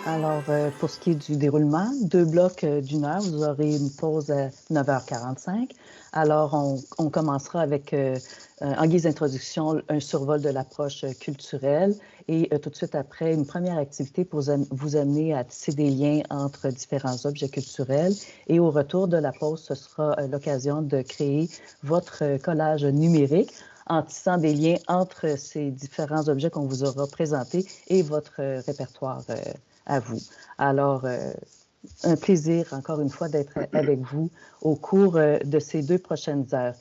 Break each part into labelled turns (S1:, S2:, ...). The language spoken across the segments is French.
S1: Alors, pour ce qui est du déroulement, 2 blocs d'1 heure. Vous aurez une pause à 9h45. Alors, on commencera avec, en guise d'introduction, un survol de l'approche culturelle et tout de suite après, une première activité pour vous amener à tisser des liens entre différents objets culturels. Et au retour de la pause, ce sera l'occasion de créer votre collage numérique en tissant des liens entre ces différents objets qu'on vous aura présentés et votre répertoire à vous. Alors, un plaisir, encore une fois, d'être avec vous au cours de ces 2 prochaines heures.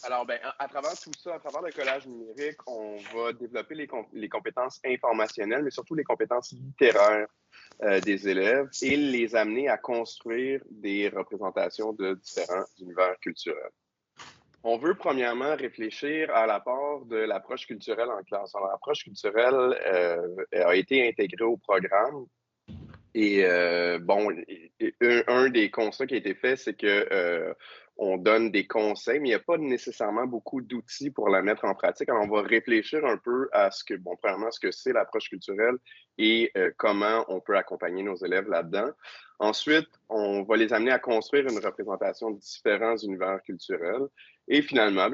S2: Alors, à travers tout ça, à travers le collage numérique, on va développer les compétences informationnelles, mais surtout les compétences littéraires des élèves et les amener à construire des représentations de différents univers culturels. On veut premièrement réfléchir à l'apport de l'approche culturelle en classe. Alors, l'approche culturelle a été intégrée au programme. Et un des constats qui a été fait, c'est que on donne des conseils, mais il n'y a pas nécessairement beaucoup d'outils pour la mettre en pratique. Alors, on va réfléchir un peu à ce que, premièrement, ce que c'est l'approche culturelle et comment on peut accompagner nos élèves là-dedans. Ensuite, on va les amener à construire une représentation de différents univers culturels. Et finalement,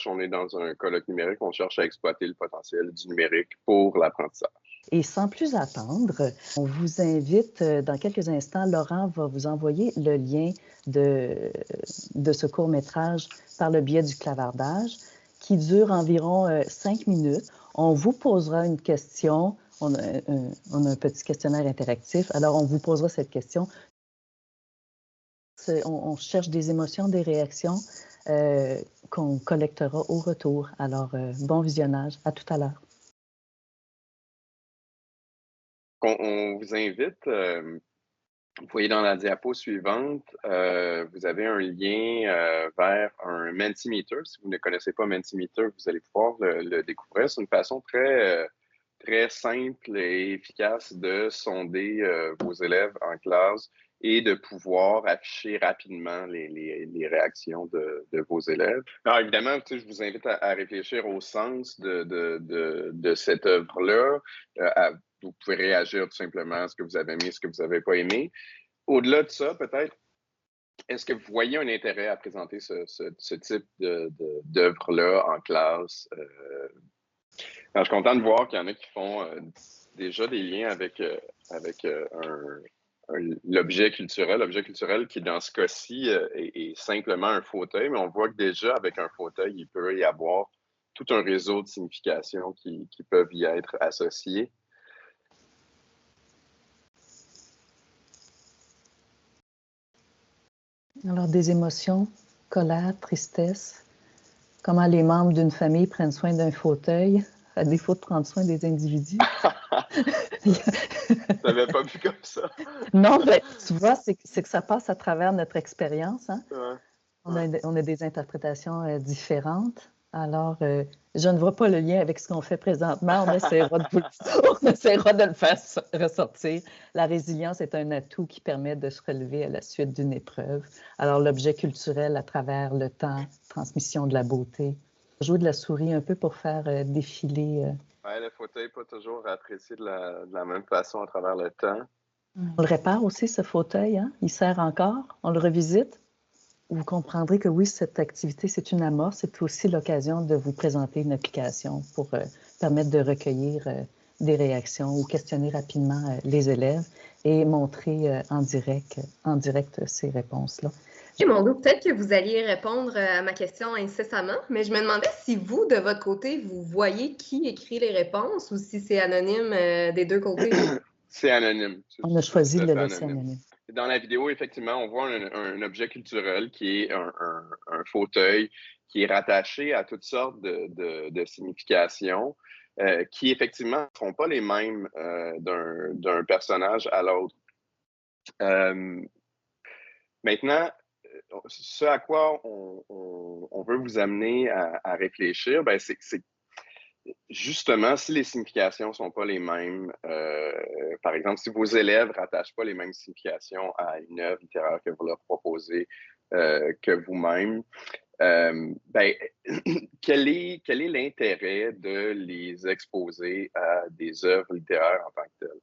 S2: on est dans un colloque numérique, on cherche à exploiter le potentiel du numérique pour l'apprentissage.
S1: Et sans plus attendre, on vous invite, dans quelques instants, Laurent va vous envoyer le lien de ce court-métrage par le biais du clavardage qui dure environ 5 minutes. On vous posera une question. On a un petit questionnaire interactif. Alors, on vous posera cette question. On cherche des émotions, des réactions qu'on collectera au retour. Alors, bon visionnage. À tout à l'heure.
S2: On vous invite, vous voyez dans la diapo suivante, vous avez un lien vers un Mentimeter. Si vous ne connaissez pas Mentimeter, vous allez pouvoir le découvrir. C'est une façon très simple et efficace de sonder vos élèves en classe et de pouvoir afficher rapidement les réactions de vos élèves. Alors évidemment, je vous invite à réfléchir au sens de cette œuvre-là. Vous pouvez réagir tout simplement à ce que vous avez aimé, ce que vous n'avez pas aimé. Au-delà de ça, peut-être, est-ce que vous voyez un intérêt à présenter ce type d'œuvre-là en classe? Je suis content de voir qu'il y en a qui font déjà des liens avec l'objet culturel. L'objet culturel qui, dans ce cas-ci, est simplement un fauteuil, mais on voit que déjà, avec un fauteuil, il peut y avoir tout un réseau de significations qui peuvent y être associées.
S1: Alors, des émotions, colère, tristesse, comment les membres d'une famille prennent soin d'un fauteuil, à défaut de prendre soin des individus.
S2: Tu n'avais pas vu comme ça.
S1: Non, mais tu vois, c'est que ça passe à travers notre expérience. Hein?
S2: Ouais.
S1: On a des interprétations différentes. Alors, je ne vois pas le lien avec ce qu'on fait présentement. On essaiera de le faire ressortir. La résilience est un atout qui permet de se relever à la suite d'une épreuve. Alors, l'objet culturel à travers le temps, transmission de la beauté. Jouer de la souris un peu pour faire défiler.
S2: Ouais, le fauteuil n'est pas toujours apprécié de la même façon à travers le temps.
S1: On le répare aussi, ce fauteuil. Hein? Il sert encore. On le revisite. Vous comprendrez que oui, cette activité, c'est une amorce. C'est aussi l'occasion de vous présenter une application pour permettre de recueillir des réactions ou questionner rapidement les élèves et montrer en direct ces réponses-là.
S3: Mon goût, peut-être que vous alliez répondre à ma question incessamment, mais je me demandais si vous, de votre côté, vous voyez qui écrit les réponses ou si c'est anonyme des deux côtés.
S2: C'est anonyme.
S1: On a choisi de le laisser anonyme.
S2: Dans la vidéo, effectivement, on voit un objet culturel qui est un fauteuil qui est rattaché à toutes sortes de significations qui, effectivement, ne seront pas les mêmes d'un personnage à l'autre. Maintenant, ce à quoi on veut vous amener à réfléchir, c'est justement, si les significations ne sont pas les mêmes, par exemple, si vos élèves ne rattachent pas les mêmes significations à une œuvre littéraire que vous leur proposez que vous-même, quel est l'intérêt de les exposer à des œuvres littéraires en tant que telles?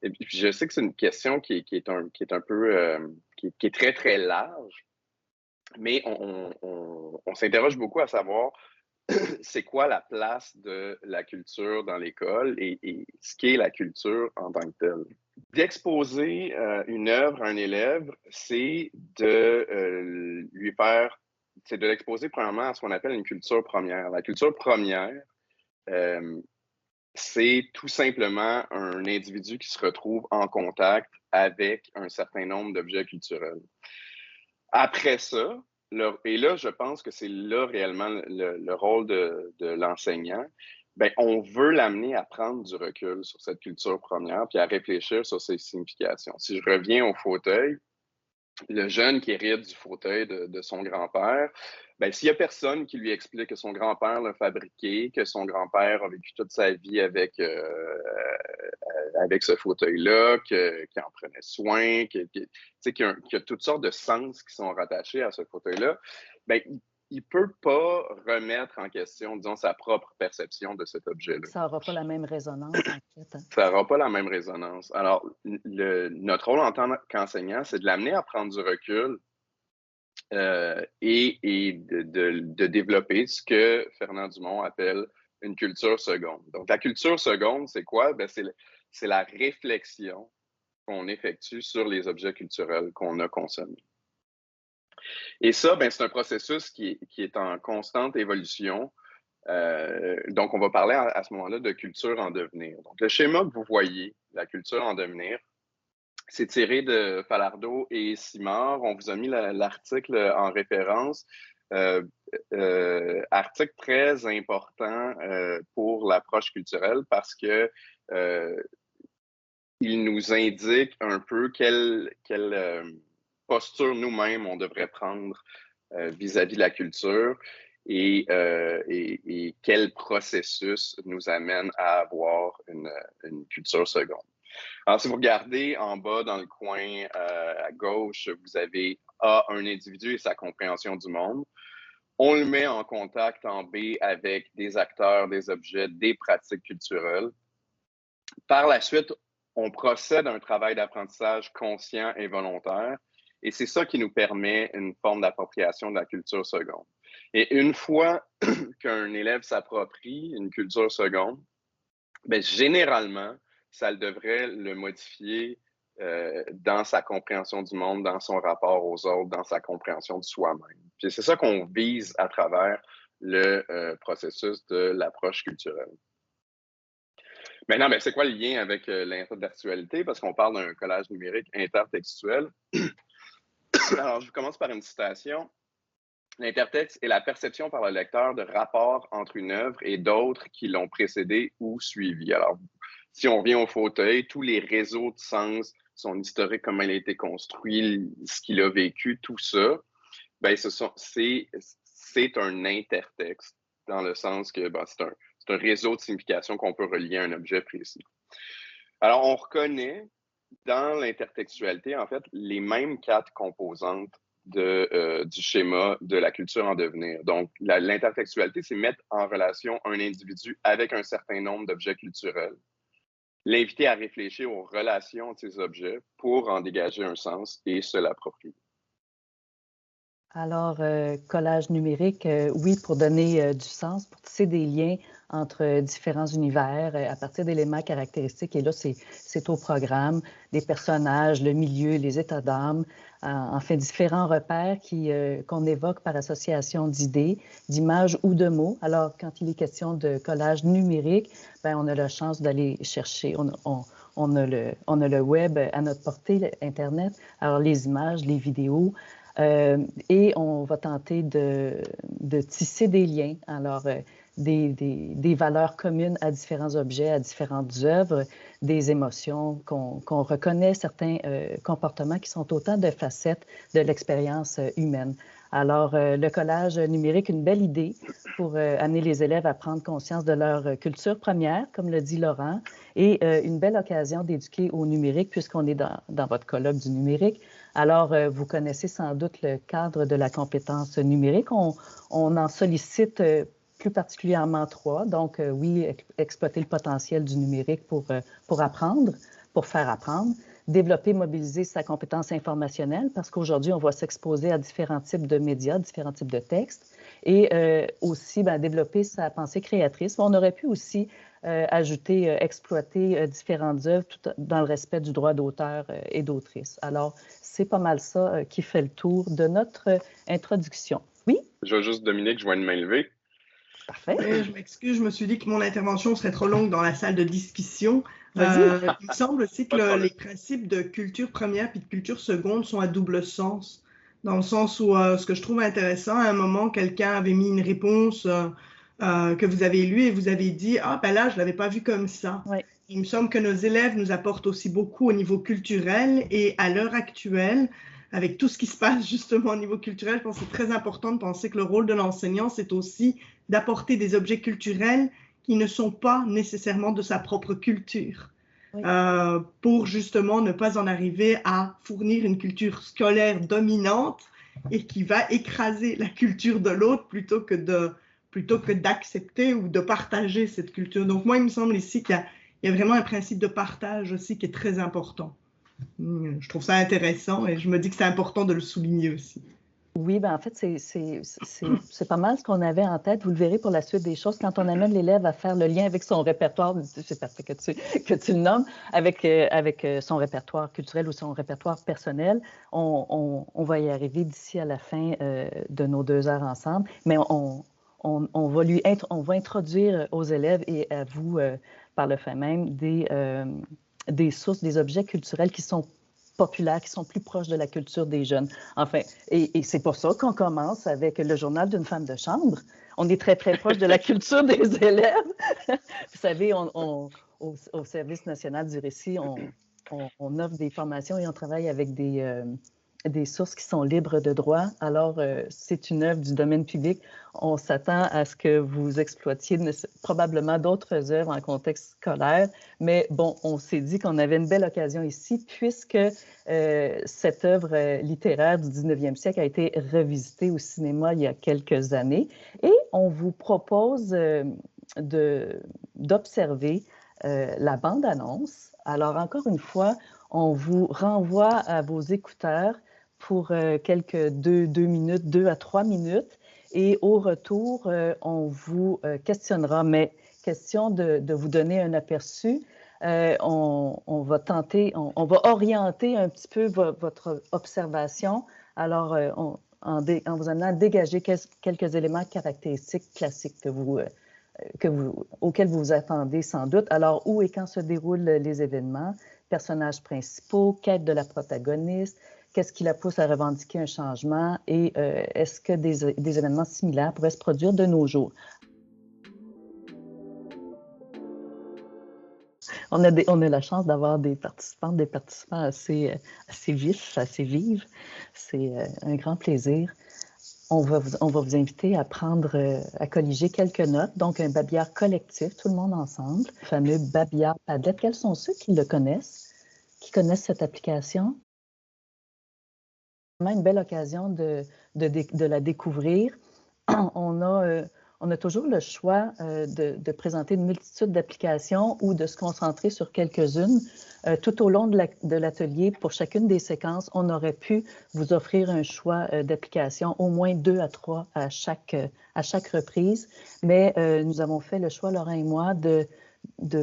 S2: Et puis, je sais que c'est une question qui est un peu qui est très, très large, mais on s'interroge beaucoup à savoir c'est quoi la place de la culture dans l'école et ce qu'est la culture en tant que telle. D'exposer une œuvre à un élève, c'est de lui faire, c'est de l'exposer premièrement à ce qu'on appelle une culture première. La culture première, c'est tout simplement un individu qui se retrouve en contact avec un certain nombre d'objets culturels. Après ça, et là, je pense que c'est là réellement le rôle de l'enseignant. Bien, on veut l'amener à prendre du recul sur cette culture première puis à réfléchir sur ses significations. Si je reviens au fauteuil, le jeune qui hérite du fauteuil de son grand-père, ben, s'il n'y a personne qui lui explique que son grand-père l'a fabriqué, que son grand-père a vécu toute sa vie avec ce fauteuil-là, qu'il en prenait soin, qu'il y a toutes sortes de sens qui sont rattachés à ce fauteuil-là, ben, il ne peut pas remettre en question, disons, sa propre perception de cet objet-là.
S1: Ça n'aura pas la même résonance, en fait. Hein?
S2: Ça n'aura pas la même résonance. Alors, notre rôle en tant qu'enseignant, c'est de l'amener à prendre du recul et de développer ce que Fernand Dumont appelle une culture seconde. Donc, la culture seconde, c'est quoi? Ben, c'est la réflexion qu'on effectue sur les objets culturels qu'on a consommés. Et ça, ben, c'est un processus qui est en constante évolution. Donc, on va parler à ce moment-là de culture en devenir. Donc, le schéma que vous voyez, la culture en devenir, c'est tiré de Falardeau et Simard. On vous a mis l'article en référence. Article très important pour l'approche culturelle parce que il nous indique un peu quelle posture nous-mêmes on devrait prendre vis-à-vis de la culture et quel processus nous amène à avoir une culture seconde. Alors, si vous regardez en bas dans le coin à gauche, vous avez A, un individu et sa compréhension du monde. On le met en contact en B avec des acteurs, des objets, des pratiques culturelles. Par la suite, on procède à un travail d'apprentissage conscient et volontaire. Et c'est ça qui nous permet une forme d'appropriation de la culture seconde. Et une fois qu'un élève s'approprie une culture seconde, bien, généralement, ça devrait le modifier dans sa compréhension du monde, dans son rapport aux autres, dans sa compréhension de soi-même. Puis c'est ça qu'on vise à travers le processus de l'approche culturelle. Maintenant, ben, c'est quoi le lien avec l'intertextualité? Parce qu'on parle d'un collage numérique intertextuel. Alors, je commence par une citation. L'intertexte est la perception par le lecteur de rapports entre une œuvre et d'autres qui l'ont précédée ou suivie. Alors, si on revient au fauteuil, tous les réseaux de sens, son historique, comment il a été construit, ce qu'il a vécu, tout ça, ben, c'est un intertexte, dans le sens que ben, c'est un réseau de signification qu'on peut relier à un objet précis. Alors, on reconnaît dans l'intertextualité, en fait, les mêmes 4 composantes du schéma de la culture en devenir. Donc, l'intertextualité, c'est mettre en relation un individu avec un certain nombre d'objets culturels, l'inviter à réfléchir aux relations de ces objets pour en dégager un sens et se l'approprier.
S1: Alors, collage numérique, oui, pour donner du sens, pour tisser des liens entre différents univers à partir d'éléments caractéristiques. Et là, c'est au programme, des personnages, le milieu, les états d'âme, en fait, différents repères qu'on évoque par association d'idées, d'images ou de mots. Alors, quand il est question de collage numérique, bien, on a la chance d'aller chercher, on a le web à notre portée, Internet, alors les images, les vidéos, et on va tenter de tisser des liens, alors des valeurs communes à différents objets, à différentes œuvres, des émotions qu'on reconnaît, certains comportements qui sont autant de facettes de l'expérience humaine. Alors, le collage numérique, une belle idée pour amener les élèves à prendre conscience de leur culture première, comme le dit Laurent, et une belle occasion d'éduquer au numérique, puisqu'on est dans votre colloque du numérique. Alors, vous connaissez sans doute le cadre de la compétence numérique. On en sollicite plus particulièrement 3. Donc, oui, exploiter le potentiel du numérique pour apprendre, pour faire apprendre, développer, mobiliser sa compétence informationnelle, parce qu'aujourd'hui, on va s'exposer à différents types de médias, différents types de textes, et aussi développer sa pensée créatrice. On aurait pu aussi ajouter, exploiter différentes œuvres tout dans le respect du droit d'auteur et d'autrice. Alors, c'est pas mal ça qui fait le tour de notre introduction. Oui?
S2: Je vois juste Dominique, je vois une main levée.
S1: Parfait.
S4: Oui, je m'excuse, je me suis dit que mon intervention serait trop longue dans la salle de discussion. Il me semble aussi que les principes de culture première puis de culture seconde sont à double sens. Dans le sens où ce que je trouve intéressant, à un moment, quelqu'un avait mis une réponse que vous avez lue et vous avez dit « Ah, ben là, je ne l'avais pas vu comme ça.
S1: Oui. »
S4: Il me semble que nos élèves nous apportent aussi beaucoup au niveau culturel et à l'heure actuelle, avec tout ce qui se passe justement au niveau culturel, je pense que c'est très important de penser que le rôle de l'enseignant, c'est aussi d'apporter des objets culturels qui ne sont pas nécessairement de sa propre culture, oui. Pour justement ne pas en arriver à fournir une culture scolaire dominante et qui va écraser la culture de l'autre plutôt que d'accepter ou de partager cette culture. Donc moi, il me semble ici qu'il y a vraiment un principe de partage aussi qui est très important. Je trouve ça intéressant et je me dis que c'est important de le souligner aussi.
S1: Oui, en fait, c'est pas mal ce qu'on avait en tête. Vous le verrez pour la suite des choses. Quand on amène l'élève à faire le lien avec son répertoire, c'est parfait que tu le nommes, avec son répertoire culturel ou son répertoire personnel, on va y arriver d'ici à la fin de nos 2 heures ensemble. Mais on va introduire aux élèves et à vous, par le fait même, des sources, des objets culturels qui sont populaires, qui sont plus proches de la culture des jeunes. Enfin, et c'est pour ça qu'on commence avec le journal d'une femme de chambre. On est très, très proche de la culture des élèves. Vous savez, au Service national du récit, on offre des formations et on travaille avec des sources qui sont libres de droit. Alors, c'est une œuvre du domaine public. On s'attend à ce que vous exploitiez probablement d'autres œuvres en contexte scolaire, mais bon, on s'est dit qu'on avait une belle occasion ici puisque cette œuvre littéraire du 19e siècle a été revisitée au cinéma il y a quelques années et on vous propose d'observer la bande-annonce. Alors, encore une fois, on vous renvoie à vos écouteurs pour quelques 2 minutes, 2 à 3 minutes. Et au retour, on vous questionnera, mais question de vous donner un aperçu. On va tenter, on va orienter un petit peu votre observation. Alors, en vous amenant à dégager quelques éléments caractéristiques classiques auxquels vous vous attendez sans doute. Alors, où et quand se déroulent les événements? Personnages principaux, quête de la protagoniste, qu'est-ce qui la pousse à revendiquer un changement et est-ce que des événements similaires pourraient se produire de nos jours? On a la chance d'avoir des participants assez vifs, assez vives. C'est un grand plaisir. On va vous inviter à colliger quelques notes, donc un babillard collectif, tout le monde ensemble, le fameux babillard Padlet. Quels sont ceux qui le connaissent, qui connaissent cette application? Vraiment une belle occasion de la découvrir. On a toujours le choix de présenter une multitude d'applications ou de se concentrer sur quelques-unes. Tout au long de l'atelier, pour chacune des séquences, on aurait pu vous offrir un choix d'applications, au moins 2 à 3 à chaque reprise. Mais nous avons fait le choix, Laurent et moi, de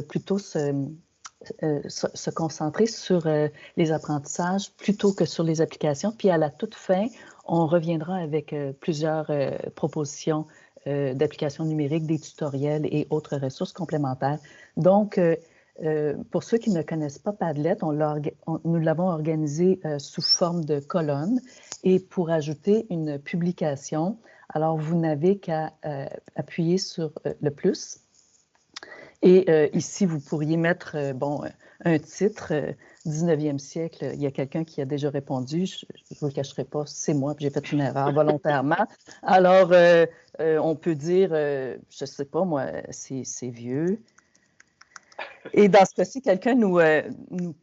S1: plutôt se concentrer sur les apprentissages plutôt que sur les applications. Puis à la toute fin, on reviendra avec plusieurs propositions d'applications numériques, des tutoriels et autres ressources complémentaires. Donc, pour ceux qui ne connaissent pas Padlet, nous l'avons organisé sous forme de colonne et pour ajouter une publication, alors vous n'avez qu'à appuyer sur le plus. Et ici, vous pourriez mettre un titre, 19e siècle. Il y a quelqu'un qui a déjà répondu, je ne vous le cacherai pas, c'est moi, puis j'ai fait une erreur volontairement. Alors, on peut dire, je ne sais pas, moi, c'est vieux. Et dans ce cas-ci, quelqu'un nous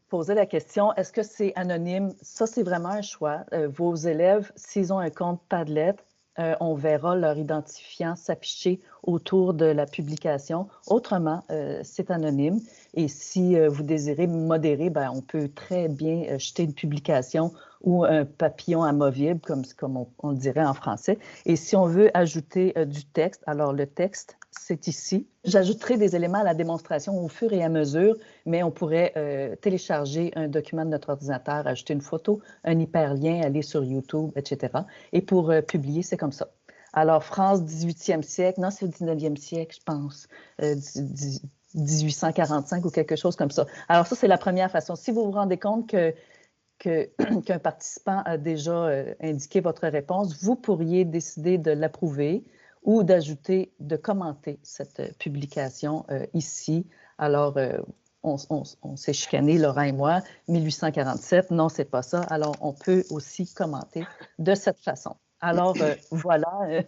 S1: posait la question, est-ce que c'est anonyme? Ça, c'est vraiment un choix. Vos élèves, s'ils ont un compte Padlet, on verra leur identifiant s'afficher autour de la publication. Autrement, c'est anonyme. Et si vous désirez modérer, ben, on peut très bien jeter une publication ou un papillon amovible, comme on le dirait en français. Et si on veut ajouter du texte, alors le texte, c'est ici. J'ajouterai des éléments à la démonstration au fur et à mesure, mais on pourrait télécharger un document de notre ordinateur, ajouter une photo, un hyperlien, aller sur YouTube, etc. Et pour publier, c'est comme ça. Alors, France, 18e siècle, non, c'est le 19e siècle, je pense, 1845 ou quelque chose comme ça. Alors, ça, c'est la première façon. Si vous vous rendez compte qu'un participant a déjà indiqué votre réponse, vous pourriez décider de l'approuver ou d'ajouter, de commenter cette publication ici. Alors, on s'est chicané, Laurent et moi, 1847, non, c'est pas ça. Alors, on peut aussi commenter de cette façon. Alors, voilà,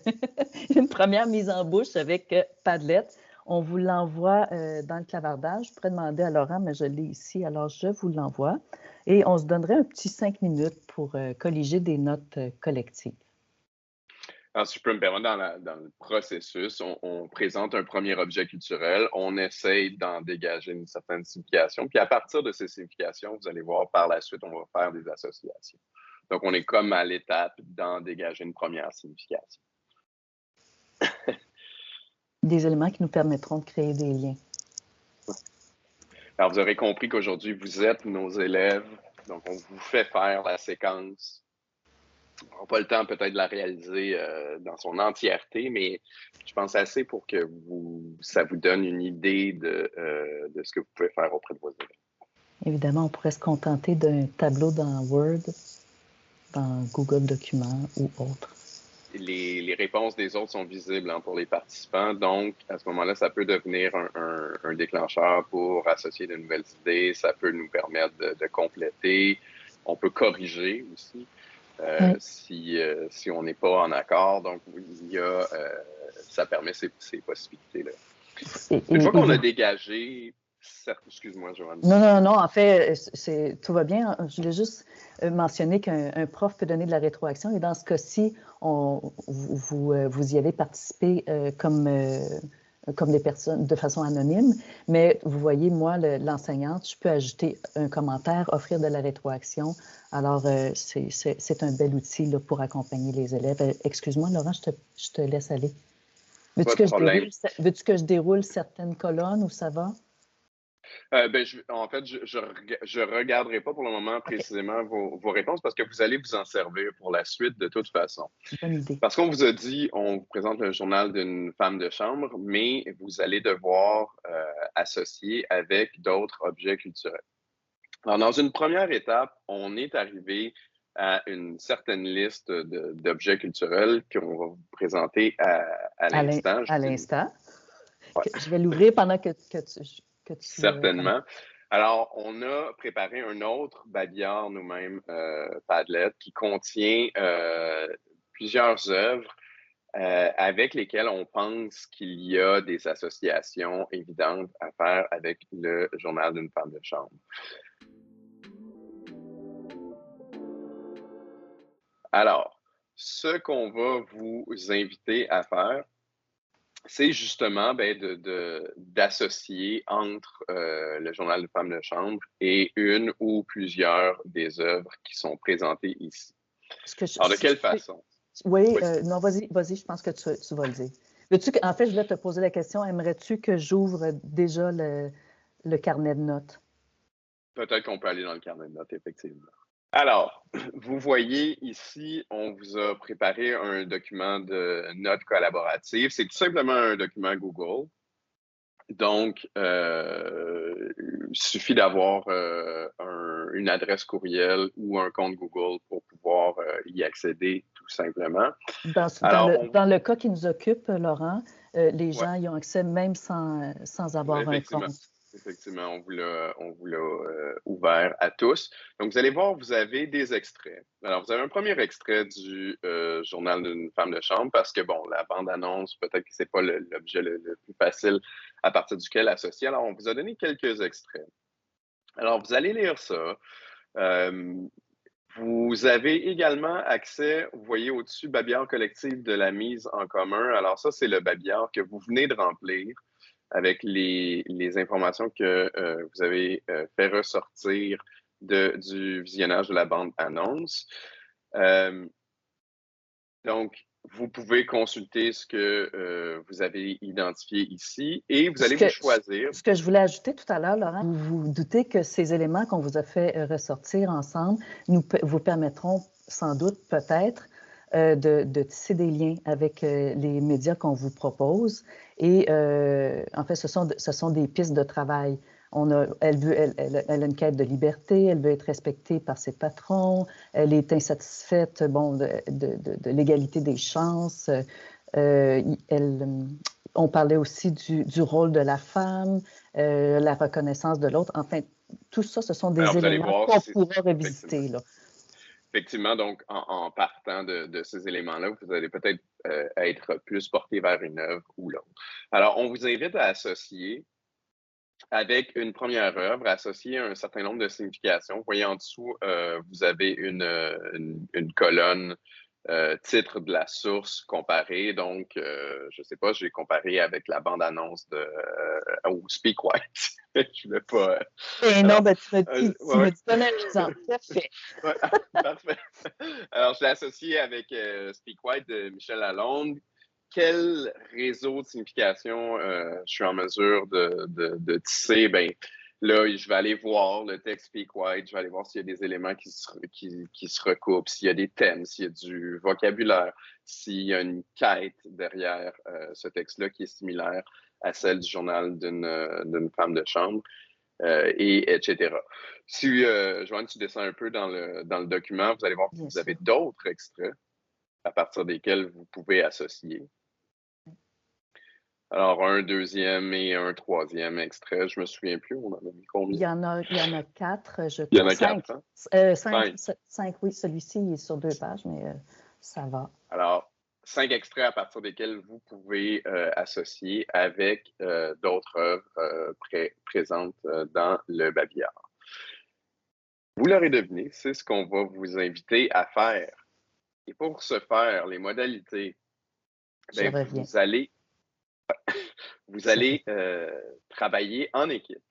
S1: une première mise en bouche avec Padlet. On vous l'envoie dans le clavardage. Je pourrais demander à Laurent, mais je l'ai ici, alors je vous l'envoie. Et on se donnerait un petit 5 minutes pour colliger des notes collectives.
S2: Alors, si je peux me permettre, dans le processus, on présente un premier objet culturel, on essaye d'en dégager une certaine signification, puis à partir de ces significations, vous allez voir par la suite, on va faire des associations. Donc, on est comme à l'étape d'en dégager une première signification.
S1: Des éléments qui nous permettront de créer des liens.
S2: Alors, vous aurez compris qu'aujourd'hui, vous êtes nos élèves, donc on vous fait faire la séquence. On n'aura pas le temps peut-être de la réaliser dans son entièreté, mais je pense assez pour que ça vous donne une idée de ce que vous pouvez faire auprès de vos élèves.
S1: Évidemment, on pourrait se contenter d'un tableau dans Word, dans Google Documents ou autre.
S2: Les réponses des autres sont visibles pour les participants, donc à ce moment-là, ça peut devenir un déclencheur pour associer de nouvelles idées, ça peut nous permettre de compléter, on peut corriger aussi. Si on n'est pas en accord. Donc, ça permet ces possibilités-là. Une fois qu'on a dégagé... Excuse-moi, Joanne.
S1: Non. En fait, tout va bien. Je voulais juste mentionner qu'un prof peut donner de la rétroaction. Et dans ce cas-ci, vous y avez participé comme des personnes de façon anonyme. Mais vous voyez, moi, l'enseignante, je peux ajouter un commentaire, offrir de la rétroaction. Alors, c'est un bel outil là, pour accompagner les élèves. Excuse-moi, Laurent, je te laisse aller. Veux-tu que je déroule certaines colonnes ou ça va?
S2: En fait, je regarderai pas pour le moment précisément vos réponses parce que vous allez vous en servir pour la suite de toute façon.
S1: Bonne idée.
S2: Parce qu'on vous a dit, on vous présente le journal d'une femme de chambre, mais vous allez devoir associer avec d'autres objets culturels. Alors, dans une première étape, on est arrivé à une certaine liste d'objets culturels qu'on va vous présenter à l'instant.
S1: À l'instant.
S2: Ouais.
S1: Je vais l'ouvrir pendant que tu...
S2: Certainement. Alors, on a préparé un autre babillard nous-mêmes, Padlet, qui contient plusieurs œuvres avec lesquelles on pense qu'il y a des associations évidentes à faire avec le journal d'une femme de chambre. Alors, ce qu'on va vous inviter à faire, c'est justement d'associer entre le journal de femme de chambre et une ou plusieurs des œuvres qui sont présentées ici. Alors, de quelle façon?
S1: Oui. Non, vas-y, je pense que tu vas le dire. En fait, je voulais te poser la question, aimerais-tu que j'ouvre déjà le carnet de notes?
S2: Peut-être qu'on peut aller dans le carnet de notes, effectivement. Alors, vous voyez ici, on vous a préparé un document de notes collaboratives. C'est tout simplement un document Google. Donc, il suffit d'avoir une adresse courriel ou un compte Google pour pouvoir y accéder tout simplement.
S1: Dans le cas qui nous occupe, Laurent, les gens y ont accès même sans avoir un compte.
S2: Effectivement, on vous l'a ouvert à tous. Donc, vous allez voir, vous avez des extraits. Alors, vous avez un premier extrait du journal d'une femme de chambre parce que, bon, la bande-annonce, peut-être que ce n'est pas l'objet le plus facile à partir duquel associer. Alors, on vous a donné quelques extraits. Alors, vous allez lire ça. Vous avez également accès, vous voyez au-dessus, babillard collectif de la mise en commun. Alors ça, c'est le babillard que vous venez de remplir avec les informations que vous avez fait ressortir du visionnage de la bande-annonce. Donc, vous pouvez consulter ce que vous avez identifié ici et vous allez vous choisir.
S1: Ce que je voulais ajouter tout à l'heure, Laurent, vous vous doutez que ces éléments qu'on vous a fait ressortir ensemble vous permettront sans doute peut-être de tisser des liens avec les médias qu'on vous propose. Et en fait, ce sont des pistes de travail. Elle a une quête de liberté, elle veut être respectée par ses patrons, elle est insatisfaite de l'égalité des chances. On parlait aussi du rôle de la femme, la reconnaissance de l'autre. Enfin, tout ça, ce sont des éléments qu'on pourra revisiter. Là.
S2: Effectivement, donc en partant de ces éléments-là, vous allez peut-être être plus porté vers une œuvre ou l'autre. Alors, on vous invite à associer avec une première œuvre, associée à un certain nombre de significations. Vous voyez en dessous, vous avez une colonne titre de la source comparée. Donc, je ne sais pas, j'ai comparé avec la bande-annonce ou Speak White. Je ne vais pas...
S1: non, ben, tu me donnes un exemple. Parfait.
S2: Ouais, parfait. Alors, je l'ai associé avec Speak White de Michel Lalonde. Quel réseau de signification je suis en mesure de tisser? Ben, là, je vais aller voir le texte Speak White, je vais aller voir s'il y a des éléments qui se recoupent, s'il y a des thèmes, s'il y a du vocabulaire, s'il y a une quête derrière ce texte-là qui est similaire à celle du journal d'une femme de chambre, etc. Si, Joanne, tu descends un peu dans le document, vous allez voir que vous avez d'autres extraits à partir desquels vous pouvez associer. Alors, un deuxième et un troisième extrait, je ne me souviens plus, on en a mis combien?
S1: Il y en a 4, je crois.
S2: Il y en a 4, hein?
S1: 5, oui. Celui-ci il est sur 2 pages, mais ça va.
S2: Alors, 5 extraits à partir desquels vous pouvez associer avec d'autres œuvres présentes dans le babillard. Vous l'aurez deviné, c'est ce qu'on va vous inviter à faire. Et pour ce faire, les modalités, vous allez travailler en équipe.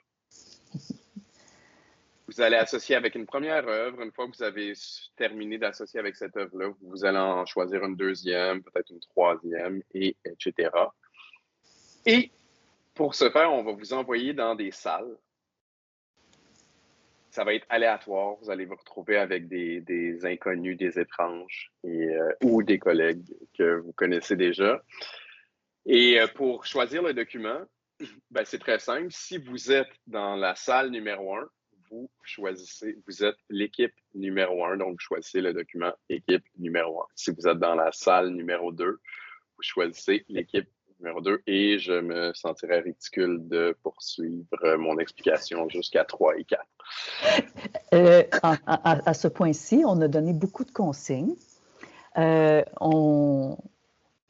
S2: Vous allez associer avec une première œuvre. Une fois que vous avez terminé d'associer avec cette œuvre-là, vous allez en choisir une deuxième, peut-être une troisième, etc. Et pour ce faire, on va vous envoyer dans des salles. Ça va être aléatoire. Vous allez vous retrouver avec des inconnus, des étranges ou des collègues que vous connaissez déjà. Et pour choisir le document, ben, c'est très simple. Si vous êtes dans la salle numéro 1, vous êtes l'équipe numéro 1, donc vous choisissez le document équipe numéro 1. Si vous êtes dans la salle numéro 2, vous choisissez l'équipe numéro 2 et je me sentirais ridicule de poursuivre mon explication jusqu'à 3 et 4.
S1: À ce point-ci, on a donné beaucoup de consignes.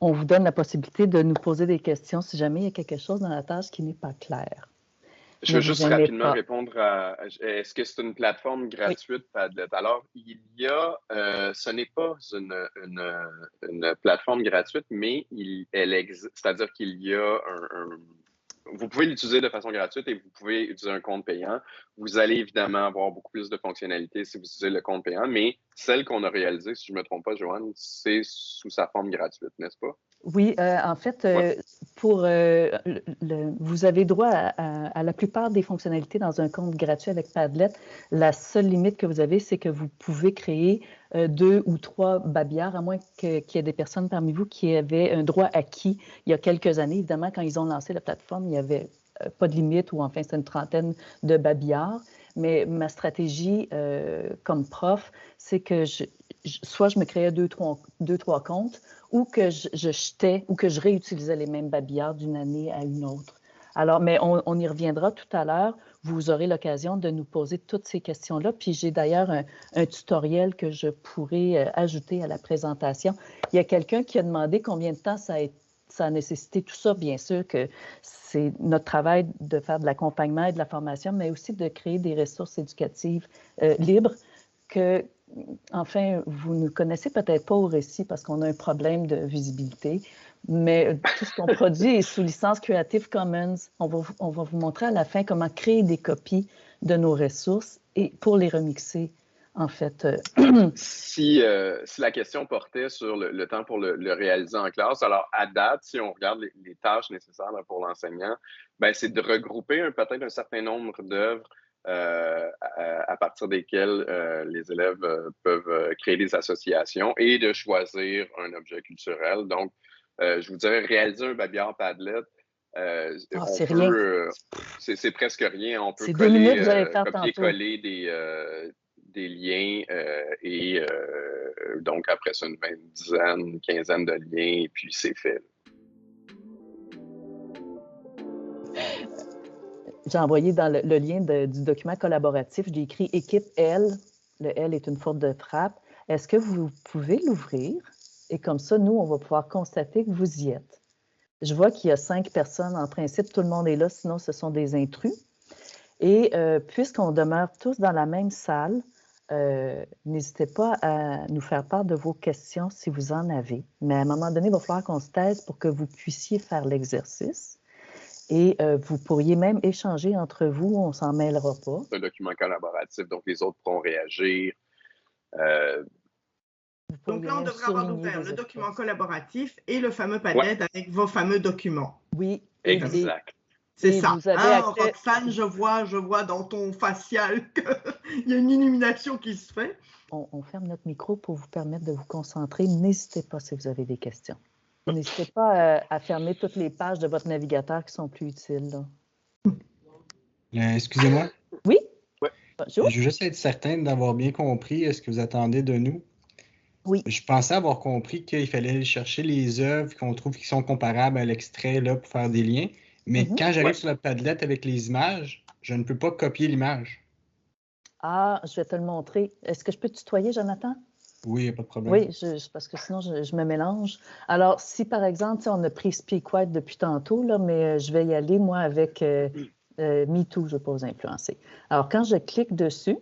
S1: On vous donne la possibilité de nous poser des questions si jamais il y a quelque chose dans la tâche qui n'est pas clair.
S2: Je veux juste rapidement répondre à... Est-ce que c'est une plateforme gratuite, Padlet? Alors, ce n'est pas une plateforme gratuite, mais elle existe. C'est-à-dire qu'il y a vous pouvez l'utiliser de façon gratuite et vous pouvez utiliser un compte payant. Vous allez évidemment avoir beaucoup plus de fonctionnalités si vous utilisez le compte payant, mais celle qu'on a réalisée, si je ne me trompe pas, Joanne, c'est sous sa forme gratuite, n'est-ce pas?
S1: Oui, en fait, vous avez droit à la plupart des fonctionnalités dans un compte gratuit avec Padlet. La seule limite que vous avez, c'est que vous pouvez créer 2 ou 3 babillards, à moins qu'il y ait des personnes parmi vous qui avaient un droit acquis il y a quelques années. Évidemment, quand ils ont lancé la plateforme, il n'y avait pas de limite, ou enfin, c'était une trentaine de babillards. Mais ma stratégie comme prof, c'est que soit je me créais 2-3 comptes, ou que je jetais ou que je réutilisais les mêmes babillards d'une année à une autre. Alors, mais on y reviendra tout à l'heure. Vous aurez l'occasion de nous poser toutes ces questions-là. Puis j'ai d'ailleurs un tutoriel que je pourrais ajouter à la présentation. Il y a quelqu'un qui a demandé combien de temps ça a nécessité tout ça. Bien sûr que c'est notre travail de faire de l'accompagnement et de la formation, mais aussi de créer des ressources éducatives libres que enfin, vous ne connaissez peut-être pas au récit parce qu'on a un problème de visibilité, mais tout ce qu'on produit est sous licence Creative Commons. On va vous montrer à la fin comment créer des copies de nos ressources et pour les remixer, en fait.
S2: Si la question portait sur le temps pour le réaliser en classe, alors à date, si on regarde les tâches nécessaires là, pour l'enseignant, ben, c'est de regrouper peut-être un certain nombre d'œuvres à partir desquelles les élèves peuvent créer des associations et de choisir un objet culturel. Donc, je vous dirais, réaliser un babillard Padlet,
S1: c'est rien.
S2: C'est presque rien. On peut
S1: c'est 2 minutes, vous allez faire
S2: copier-coller des liens et donc après ça, une quinzaine de liens et puis c'est fait.
S1: J'ai envoyé dans le lien du document collaboratif, j'ai écrit « Équipe L ». Le L est une faute de frappe. Est-ce que vous pouvez l'ouvrir? Et comme ça, nous, on va pouvoir constater que vous y êtes. Je vois qu'il y a 5 personnes. En principe, tout le monde est là, sinon ce sont des intrus. Et puisqu'on demeure tous dans la même salle, n'hésitez pas à nous faire part de vos questions si vous en avez. Mais à un moment donné, il va falloir qu'on se taise pour que vous puissiez faire l'exercice. Et vous pourriez même échanger entre vous, on ne s'en mêlera pas.
S2: C'est un document collaboratif, donc les autres pourront réagir.
S4: Donc là, on devrait avoir ouvert le document collaboratif et le fameux Padlet avec vos fameux documents.
S1: Oui.
S2: Exact.
S4: C'est ça. Roxane, je vois dans ton facial qu'il y a une illumination qui se fait.
S1: On ferme notre micro pour vous permettre de vous concentrer. N'hésitez pas si vous avez des questions. N'hésitez pas à fermer toutes les pages de votre navigateur qui sont plus utiles.
S5: Excusez-moi.
S1: Oui?
S2: Ouais.
S1: Bonjour.
S5: Je veux juste être certaine d'avoir bien compris ce que vous attendez de nous.
S1: Oui.
S5: Je pensais avoir compris qu'il fallait aller chercher les œuvres qu'on trouve qui sont comparables à l'extrait là, pour faire des liens. Mais quand j'arrive sur le Padlet avec les images, je ne peux pas copier l'image.
S1: Ah, je vais te le montrer. Est-ce que je peux te tutoyer, Jonathan?
S5: Oui, il n'y a pas de problème.
S1: Oui, parce que sinon, je me mélange. Alors, si par exemple, on a pris Speak White depuis tantôt, là, mais je vais y aller, moi, avec MeToo, je ne vais pas vous influencer. Alors, quand je clique dessus,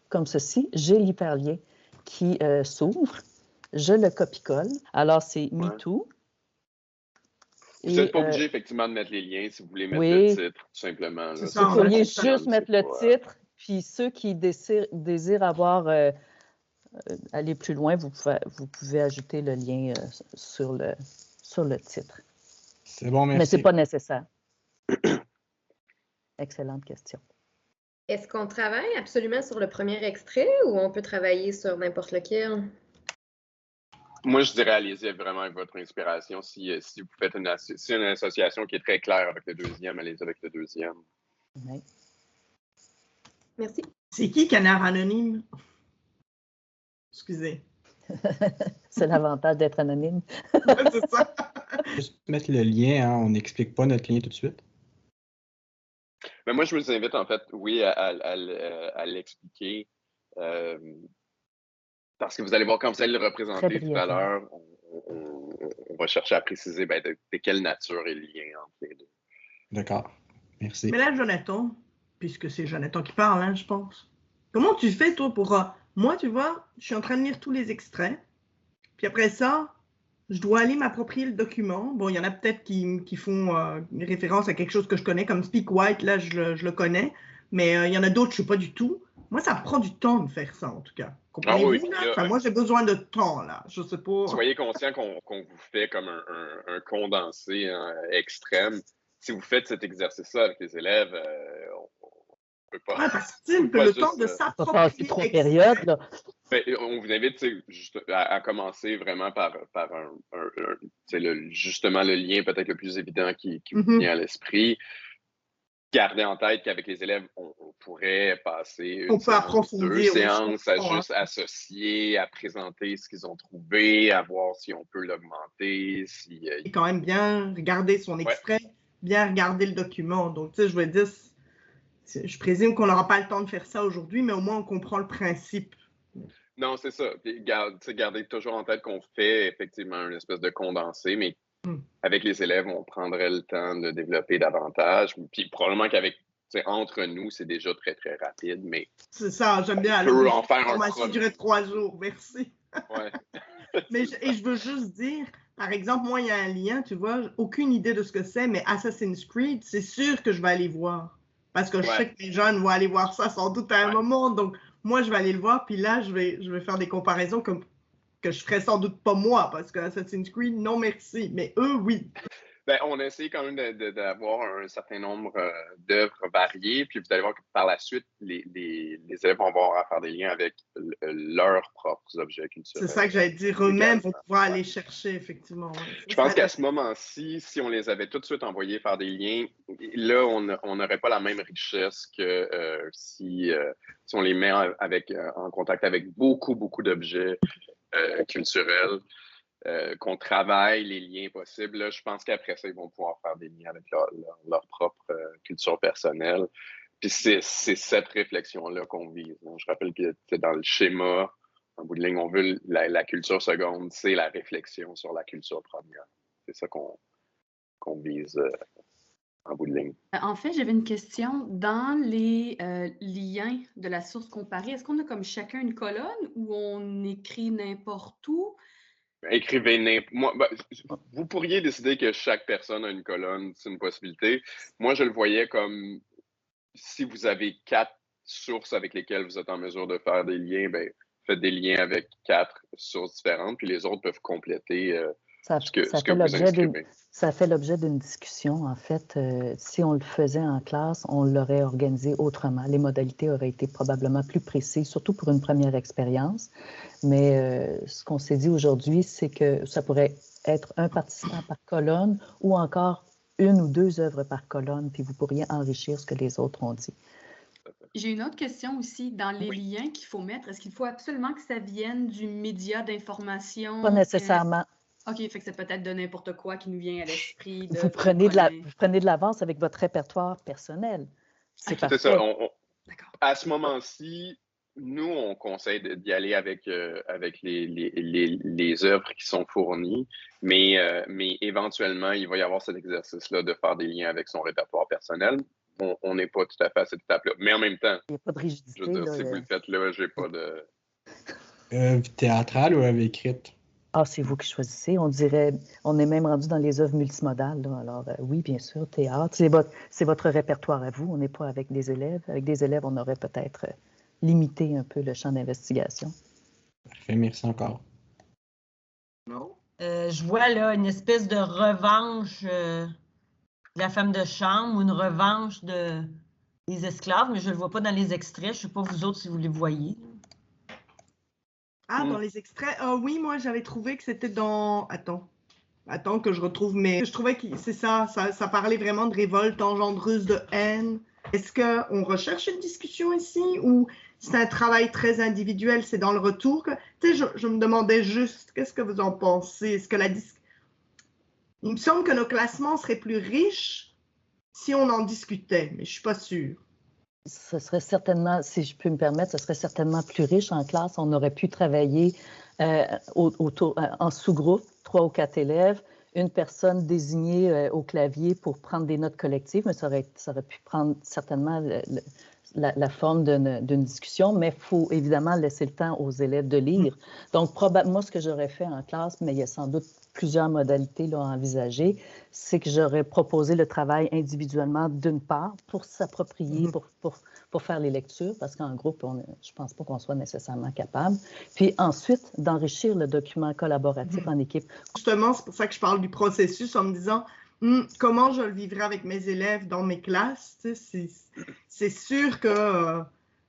S1: comme ceci, j'ai l'hyperlien qui s'ouvre. Je le copie-colle. Alors, c'est MeToo.
S2: Vous n'êtes pas obligé, effectivement, de mettre les liens si vous voulez mettre le titre, tout simplement. Là.
S1: Vous pourriez juste mettre le titre, puis ceux qui désirent avoir... aller plus loin, vous pouvez ajouter le lien sur le titre.
S5: C'est bon, merci.
S1: Mais ce n'est pas nécessaire. Excellente question.
S3: Est-ce qu'on travaille absolument sur le premier extrait ou on peut travailler sur n'importe lequel?
S2: Moi, je dirais allez-y vraiment avec votre inspiration. Si vous faites une association qui est très claire avec le deuxième, allez-y avec le deuxième.
S1: Oui.
S3: Merci.
S4: C'est qui Canard Anonyme? Excusez.
S1: C'est l'avantage d'être anonyme.
S4: C'est ça.
S5: Juste mettre le lien, on n'explique pas notre lien tout de suite.
S2: Mais moi, je vous invite, en fait, oui, à l'expliquer. Parce que vous allez voir, quand vous allez le représenter tout à l'heure, on va chercher à préciser de quelle nature est le lien entre les deux.
S5: D'accord. Merci.
S4: Mais là, Jonathan, puisque c'est Jonathan qui parle, je pense. Comment tu fais, toi, pour... Moi, tu vois, je suis en train de lire tous les extraits. Puis après ça, je dois aller m'approprier le document. Bon, il y en a peut-être qui font une référence à quelque chose que je connais, comme Speak White, là, je le connais. Mais il y en a d'autres, je ne sais pas du tout. Moi, ça prend du temps de faire ça, en tout cas. Comprenez-vous, là? Enfin, moi, j'ai besoin de temps, là. Je sais pas.
S2: Soyez conscient qu'on vous fait comme un condensé extrême. Si vous faites cet exercice-là avec les élèves, on peut pas...
S4: parce que le temps de s'approprier...
S1: passer 3 périodes, là.
S2: On vous invite à commencer vraiment par justement le lien peut-être le plus évident qui vous vient à l'esprit. Gardez en tête qu'avec les élèves, on pourrait passer deux séances à juste associer, à présenter ce qu'ils ont trouvé, à voir si on peut l'augmenter.
S4: Et quand même bien regarder son extrait, bien regarder le document. Donc, tu sais, je veux dire, je présume qu'on n'aura pas le temps de faire ça aujourd'hui, mais au moins on comprend le principe.
S2: Non, c'est ça. Gardez toujours en tête qu'on fait effectivement une espèce de condensé, mais avec les élèves, on prendrait le temps de développer davantage. Puis probablement qu'avec entre nous, c'est déjà très, très rapide, mais
S4: c'est ça, j'aime bien.
S2: on peut en faire un
S4: formation
S2: premier.
S4: durait 3 jours, merci.
S2: Ouais.
S4: Et je veux juste dire, par exemple, moi, il y a un lien, tu vois, aucune idée de ce que c'est, mais Assassin's Creed, c'est sûr que je vais aller voir. Parce que je sais que les jeunes vont aller voir ça sans doute à un moment. Donc, moi, je vais aller le voir, puis là, je vais faire des comparaisons que je ferais sans doute pas moi, parce que Assassin's Creed, non merci. Mais eux, oui.
S2: Ben, on a essayé quand même d'avoir un certain nombre d'œuvres variées, puis vous allez voir que par la suite, les élèves vont avoir à faire des liens avec leurs propres objets culturels.
S4: C'est ça que j'allais dire, eux-mêmes vont pouvoir aller chercher, effectivement.
S2: Je pense qu'à ce moment-ci, si on les avait tout de suite envoyés faire des liens, là, on n'aurait pas la même richesse que si on les met en contact avec beaucoup, beaucoup d'objets culturels. Qu'on travaille les liens possibles. Là, je pense qu'après ça, ils vont pouvoir faire des liens avec leur propre culture personnelle. Puis c'est cette réflexion-là qu'on vise. Je rappelle que dans le schéma, en bout de ligne, on veut la culture seconde, c'est la réflexion sur la culture première. C'est ça qu'on vise en bout de ligne.
S6: En fait, j'avais une question. Dans les liens de la source comparée, est-ce qu'on a comme chacun une colonne ou on écrit n'importe où?
S2: Écrivez vous pourriez décider que chaque personne a une colonne, c'est une possibilité. Moi, je le voyais comme si vous avez 4 sources avec lesquelles vous êtes en mesure de faire des liens, ben, faites des liens avec 4 sources différentes, puis les autres peuvent compléter ce que vous inscrivez.
S1: Ça fait l'objet d'une discussion. En fait, si on le faisait en classe, on l'aurait organisé autrement. Les modalités auraient été probablement plus précises, surtout pour une première expérience. Mais ce qu'on s'est dit aujourd'hui, c'est que ça pourrait être un participant par colonne ou encore 1 ou 2 œuvres par colonne, puis vous pourriez enrichir ce que les autres ont dit.
S6: J'ai une autre question aussi. Dans les liens qu'il faut mettre, est-ce qu'il faut absolument que ça vienne du média d'information?
S1: Pas nécessairement.
S6: OK, fait que c'est peut-être de n'importe quoi qui nous vient à l'esprit.
S1: Vous prenez de l'avance avec votre répertoire personnel. C'est parfait.
S2: C'est ça. À ce moment-ci, nous, on conseille d'y aller avec les œuvres qui sont fournies, mais éventuellement, il va y avoir cet exercice-là de faire des liens avec son répertoire personnel. On n'est pas tout à fait à cette étape-là. Mais en même temps,
S1: il n'y a pas de rigidité.
S2: Je veux dire, si vous le faites là, j'ai pas de...
S5: Théâtrale ou œuvre écrite?
S1: Ah, c'est vous qui choisissez. On dirait, on est même rendu dans les œuvres multimodales. Là. Alors, oui, bien sûr, théâtre. C'est votre répertoire à vous. On n'est pas avec des élèves. Avec des élèves, on aurait peut-être limité un peu le champ d'investigation.
S5: Parfait, merci encore.
S4: Non?
S7: Je vois là une espèce de revanche de la femme de chambre ou une revanche des esclaves, mais je ne le vois pas dans les extraits. Je ne sais pas vous autres si vous les voyez.
S4: Ah, dans les extraits? Ah oui, moi, j'avais trouvé que c'était dans... Attends que je retrouve, mais je trouvais que c'est ça parlait vraiment de révolte engendreuse de haine. Est-ce qu'on recherche une discussion ici ou c'est un travail très individuel, c'est dans le retour que... Tu sais, je me demandais juste, qu'est-ce que vous en pensez? Est-ce que il me semble que nos classements seraient plus riches si on en discutait, mais je ne suis pas sûre.
S1: Ce serait certainement, si je peux me permettre, ce serait certainement plus riche en classe. On aurait pu travailler en sous-groupe, 3 ou 4 élèves, une personne désignée au clavier pour prendre des notes collectives, mais ça aurait pu prendre certainement la forme d'une discussion, mais il faut évidemment laisser le temps aux élèves de lire. Donc, moi, ce que j'aurais fait en classe, mais il y a sans doute plusieurs modalités là, à envisager, c'est que j'aurais proposé le travail individuellement d'une part pour s'approprier, pour faire les lectures, parce qu'en groupe, je ne pense pas qu'on soit nécessairement capable. Puis ensuite, d'enrichir le document collaboratif en équipe.
S4: Justement, c'est pour ça que je parle du processus en me disant comment je le vivrai avec mes élèves dans mes classes. C'est sûr que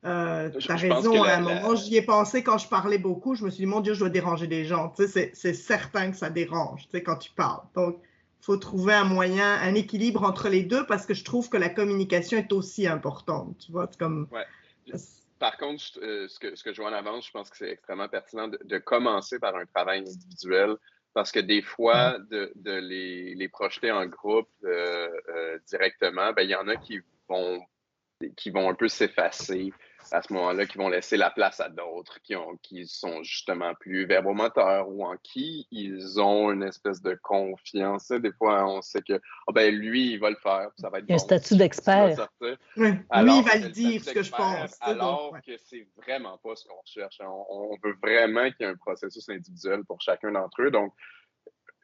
S4: tu as raison. À un moment, j'y ai pensé quand je parlais beaucoup. Je me suis dit, mon Dieu, je dois déranger des gens. C'est certain que ça dérange quand tu parles. Donc, il faut trouver un moyen, un équilibre entre les deux parce que je trouve que la communication est aussi importante. Tu vois, comme...
S2: Ouais. Par contre, ce que je vois en avance, je pense que c'est extrêmement pertinent de commencer par un travail individuel parce que des fois, de les projeter en groupe directement, ben, il y en a qui vont un peu s'effacer à ce moment-là, qui vont laisser la place à d'autres qui sont justement plus verbomoteurs ou en qui ils ont une espèce de confiance. Des fois, on sait que lui, il va le faire, ça va être
S1: Il y a un
S2: bon.
S1: statut d'expert.
S4: Oui, lui, il va le dire ce que je pense.
S2: Alors que c'est vraiment pas ce qu'on recherche. On veut vraiment qu'il y ait un processus individuel pour chacun d'entre eux. Donc,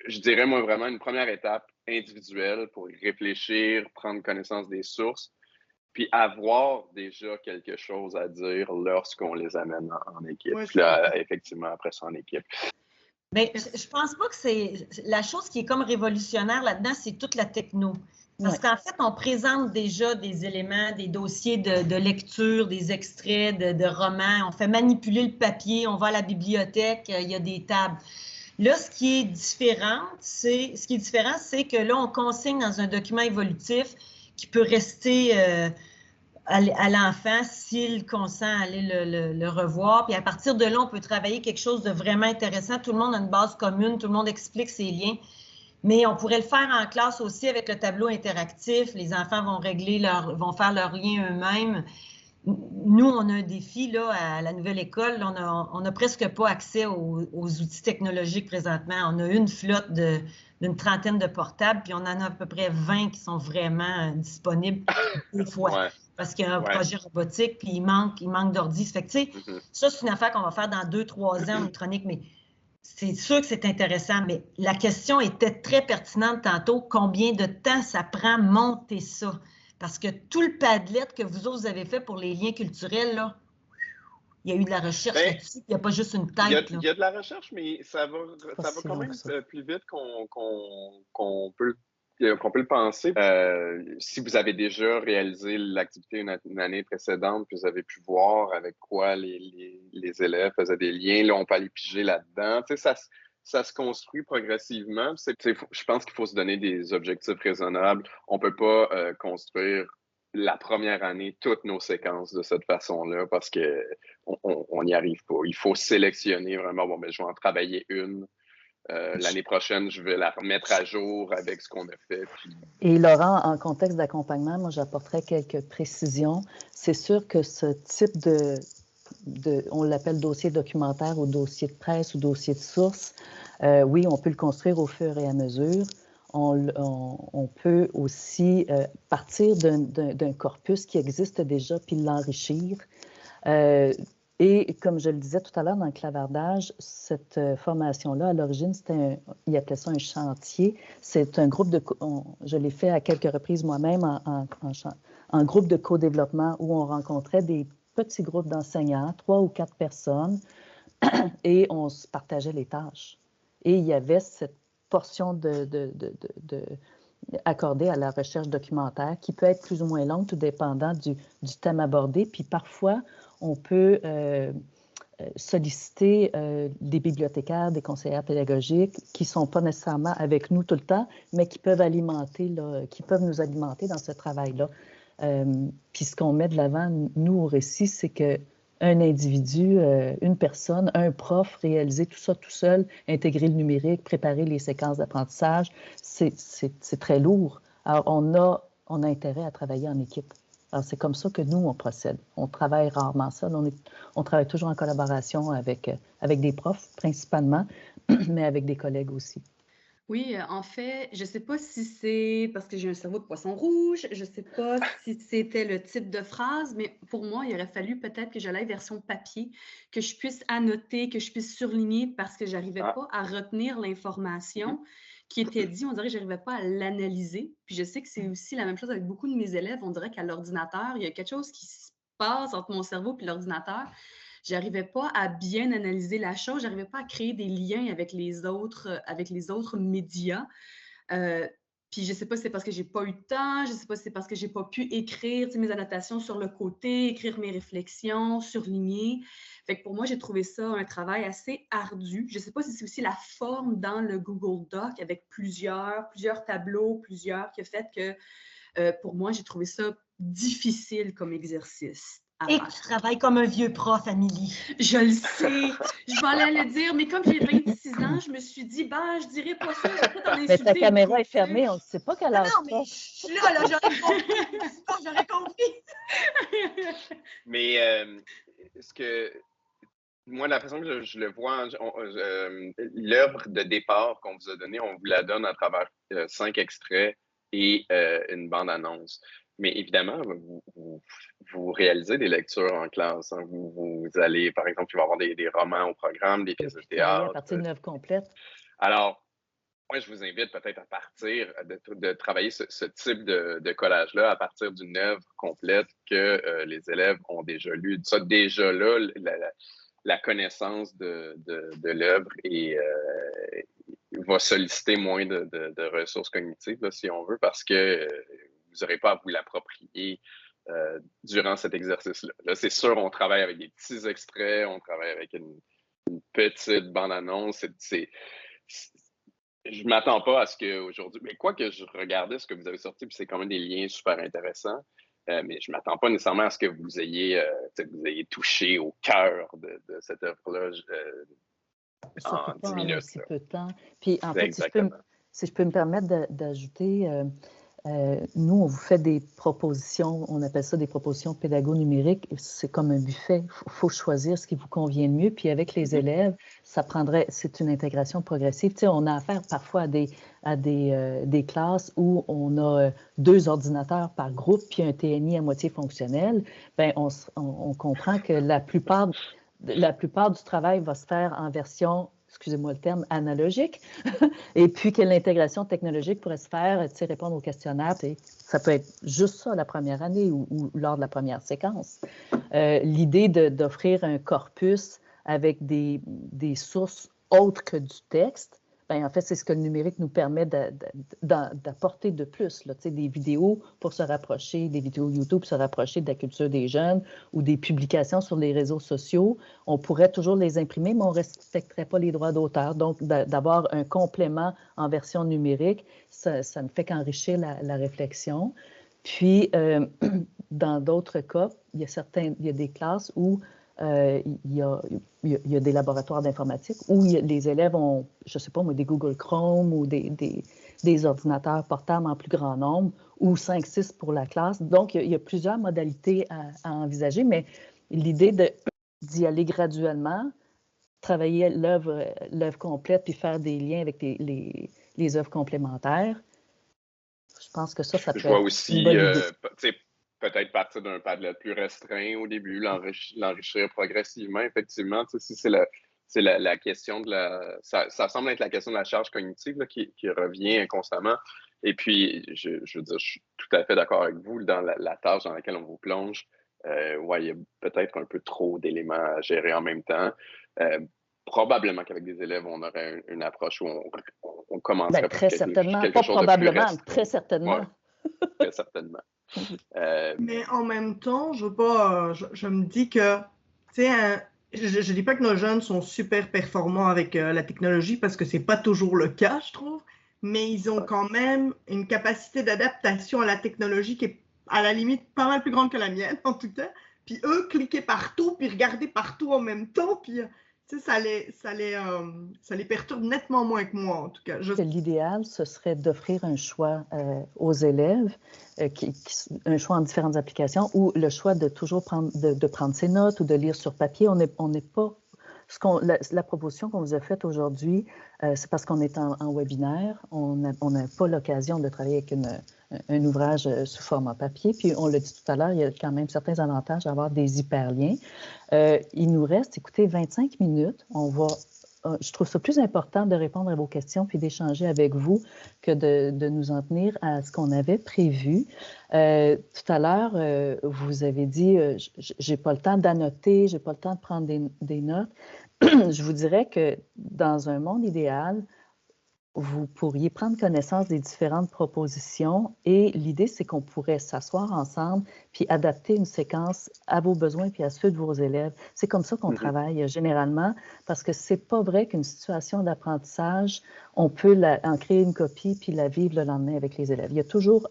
S2: je dirais, moi, vraiment une première étape individuelle pour y réfléchir, prendre connaissance des sources, puis avoir déjà quelque chose à dire lorsqu'on les amène en équipe.
S4: Ouais,
S2: puis là, effectivement, après ça, en équipe.
S7: Mais je pense pas que c'est... La chose qui est comme révolutionnaire là-dedans, c'est toute la techno. Parce qu'en fait, on présente déjà des éléments, des dossiers de lecture, des extraits de romans. On fait manipuler le papier, on va à la bibliothèque, il y a des tables. Là, ce qui est différent, c'est que là, on consigne dans un document évolutif qui peut rester à l'enfant s'il consent à aller le revoir. Puis à partir de là, on peut travailler quelque chose de vraiment intéressant. Tout le monde a une base commune, tout le monde explique ses liens. Mais on pourrait le faire en classe aussi avec le tableau interactif. Les enfants vont faire leurs liens eux-mêmes. Nous, on a un défi là, à la nouvelle école. On n'a presque pas accès aux outils technologiques présentement. On a une flotte d'une trentaine de portables, puis on en a à peu près 20 qui sont vraiment disponibles des fois. Parce qu'il y a un projet robotique, puis il manque d'ordi. Fait que, tu sais, ça, c'est une affaire qu'on va faire dans 2-3 ans en électronique, mais c'est sûr que c'est intéressant. Mais la question était très pertinente tantôt. Combien de temps ça prend monter ça? Parce que tout le Padlet que vous autres avez fait pour les liens culturels, là, il y a eu de la recherche là-dessus. Il n'y a pas juste une tête.
S2: Il y a de la recherche, mais ça va quand même plus vite qu'on peut le penser. Si vous avez déjà réalisé l'activité une année précédente, puis vous avez pu voir avec quoi les élèves faisaient des liens, là, on peut aller piger là-dedans. Tu sais, ça se construit progressivement. Je pense qu'il faut se donner des objectifs raisonnables. On ne peut pas construire la première année toutes nos séquences de cette façon-là parce qu'on n'y arrive pas. Il faut sélectionner vraiment, je vais en travailler une. L'année prochaine, je vais la remettre à jour avec ce qu'on a fait.
S1: Et Laurent, en contexte d'accompagnement, moi, j'apporterais quelques précisions. C'est sûr que ce type on l'appelle dossier documentaire ou dossier de presse ou dossier de source, oui, on peut le construire au fur et à mesure. On peut aussi partir d'un corpus qui existe déjà puis l'enrichir. Et comme je le disais tout à l'heure dans le clavardage, cette formation-là, à l'origine, ils appelaient ça un chantier. C'est un groupe je l'ai fait à quelques reprises moi-même en groupe de co-développement où on rencontrait des petits groupes d'enseignants, 3 ou 4 personnes, et on se partageait les tâches. Et il y avait cette portion accordée à la recherche documentaire qui peut être plus ou moins longue, tout dépendant du thème abordé. Puis parfois, on peut solliciter des bibliothécaires, des conseillères pédagogiques qui ne sont pas nécessairement avec nous tout le temps, mais qui peuvent nous alimenter dans ce travail-là. Puis ce qu'on met de l'avant, nous, au récit, c'est qu'un individu, une personne, un prof, réaliser tout ça tout seul, intégrer le numérique, préparer les séquences d'apprentissage, c'est très lourd. Alors, on a intérêt à travailler en équipe. Alors, c'est comme ça que nous, on procède. On travaille rarement ça. On travaille toujours en collaboration avec des profs, principalement, mais avec des collègues aussi.
S6: Oui, en fait, je ne sais pas si c'est parce que j'ai un cerveau de poisson rouge, je ne sais pas si c'était le type de phrase, mais pour moi, il aurait fallu peut-être que j'aille version papier, que je puisse annoter, que je puisse surligner parce que je n'arrivais pas à retenir l'information qui était dit, on dirait que je n'arrivais pas à l'analyser. Puis je sais que c'est aussi la même chose avec beaucoup de mes élèves, on dirait qu'à l'ordinateur, il y a quelque chose qui se passe entre mon cerveau et l'ordinateur. J'arrivais pas à bien analyser la chose, j'arrivais pas à créer des liens avec les autres médias. Puis je sais pas si c'est parce que j'ai pas eu de temps, je sais pas si c'est parce que j'ai pas pu écrire mes annotations sur le côté, écrire mes réflexions, surligner. Fait que pour moi, j'ai trouvé ça un travail assez ardu. Je sais pas si c'est aussi la forme dans le Google Doc avec plusieurs tableaux, qui a fait que pour moi, j'ai trouvé ça difficile comme exercice.
S7: Et que tu travailles comme un vieux prof, Amélie.
S6: Je le sais. Je m'allais le dire, mais comme j'ai 26 ans, je me suis dit, je dirais pas ça, je vais pas t'en insulter.
S1: Mais ta caméra est fermée, on ne sait pas quelle âge
S7: non, mais je suis là, j'aurais compris. J'aurais compris.
S2: Mais moi, la façon que je le vois, l'œuvre de départ qu'on vous a donnée, on vous la donne à travers 5 extraits et une bande-annonce. Mais évidemment, vous réalisez des lectures en classe. Hein. Vous allez, par exemple, il va y avoir des romans au programme, des pièces de théâtre.
S1: À partir d'une œuvre complète.
S2: Alors, moi, je vous invite peut-être à partir de travailler ce type de collage-là à partir d'une œuvre complète que les élèves ont déjà lue. Ça, déjà là, la connaissance de l'œuvre va solliciter moins de ressources cognitives, là, si on veut, parce que vous n'aurez pas à vous l'approprier durant cet exercice-là. Là, c'est sûr, on travaille avec des petits extraits, on travaille avec une petite bande-annonce. Je ne m'attends pas à ce qu'aujourd'hui, mais quoi que je regardais ce que vous avez sorti, puis c'est quand même des liens super intéressants, mais je ne m'attends pas nécessairement à ce que vous ayez touché au cœur de cette œuvre-là en 10 minutes.
S1: Si peu de temps. Puis en fait, si je peux me permettre d'ajouter, nous, on vous fait des propositions, on appelle ça des propositions pédago-numériques. C'est comme un buffet. Il faut choisir ce qui vous convient le mieux. Puis avec les élèves, c'est une intégration progressive. Tu sais, on a affaire parfois à des classes où on a 2 ordinateurs par groupe puis un TNI à moitié fonctionnel. Bien, on comprend que la plupart du travail va se faire en version, excusez-moi le terme, analogique, et puis que l'intégration technologique pourrait se faire, tu sais, répondre aux questionnaires. Ça peut être juste ça la première année ou lors de la première séquence. L'idée d'offrir un corpus avec des sources autres que du texte, bien, en fait, c'est ce que le numérique nous permet d'apporter de plus. Là, des vidéos pour se rapprocher, des vidéos YouTube pour se rapprocher de la culture des jeunes ou des publications sur les réseaux sociaux. On pourrait toujours les imprimer, mais on ne respecterait pas les droits d'auteur. Donc, d'avoir un complément en version numérique, ça ne fait qu'enrichir la réflexion. Puis, dans d'autres cas, il y a des classes où il y a des laboratoires d'informatique où les élèves ont, je ne sais pas moi, des Google Chrome ou des ordinateurs portables en plus grand nombre ou 5-6 pour la classe. Donc, il y a plusieurs modalités à envisager, mais l'idée d'y aller graduellement, travailler l'œuvre complète puis faire des liens avec les œuvres complémentaires, je pense que ça peut
S2: être aussi, une bonne idée. Peut-être partir d'un Padlet plus restreint au début, l'enrichir progressivement, effectivement. Si c'est la question de ça semble être la question de la charge cognitive là, qui revient constamment. Et puis, je veux dire, je suis tout à fait d'accord avec vous dans la tâche dans laquelle on vous plonge. Il y a peut-être un peu trop d'éléments à gérer en même temps. Probablement qu'avec des élèves, on aurait une approche où on commencerait
S1: très certainement,
S2: quelque
S1: pas
S2: chose
S1: probablement,
S2: de plus
S1: très certainement.
S2: Ouais, très certainement.
S4: Mais en même temps, je me dis que, tu sais, je dis pas que nos jeunes sont super performants avec la technologie parce que c'est pas toujours le cas, je trouve, mais ils ont quand même une capacité d'adaptation à la technologie qui est à la limite pas mal plus grande que la mienne, en tout cas. Puis eux, cliquer partout, puis regarder partout en même temps, puis tu sais, ça les perturbe nettement moins que moi, en tout cas.
S1: L'idéal, ce serait d'offrir un choix aux élèves, un choix en différentes applications, ou le choix de toujours prendre ses notes ou de lire sur papier. On n'est pas... La proposition qu'on vous a faite aujourd'hui, c'est parce qu'on est en webinaire. On n'a pas l'occasion de travailler avec un ouvrage sous format papier. Puis, on l'a dit tout à l'heure, il y a quand même certains avantages à avoir des hyperliens. Il nous reste, écoutez, 25 minutes. Je trouve ça plus important de répondre à vos questions puis d'échanger avec vous que de nous en tenir à ce qu'on avait prévu. Tout à l'heure, vous avez dit j'ai pas le temps d'annoter, j'ai pas le temps de prendre des notes. Je vous dirais que dans un monde idéal, vous pourriez prendre connaissance des différentes propositions et l'idée, c'est qu'on pourrait s'asseoir ensemble puis adapter une séquence à vos besoins puis à ceux de vos élèves. C'est comme ça qu'on travaille généralement parce que c'est pas vrai qu'une situation d'apprentissage, on peut en créer une copie puis la vivre le lendemain avec les élèves. Il y a toujours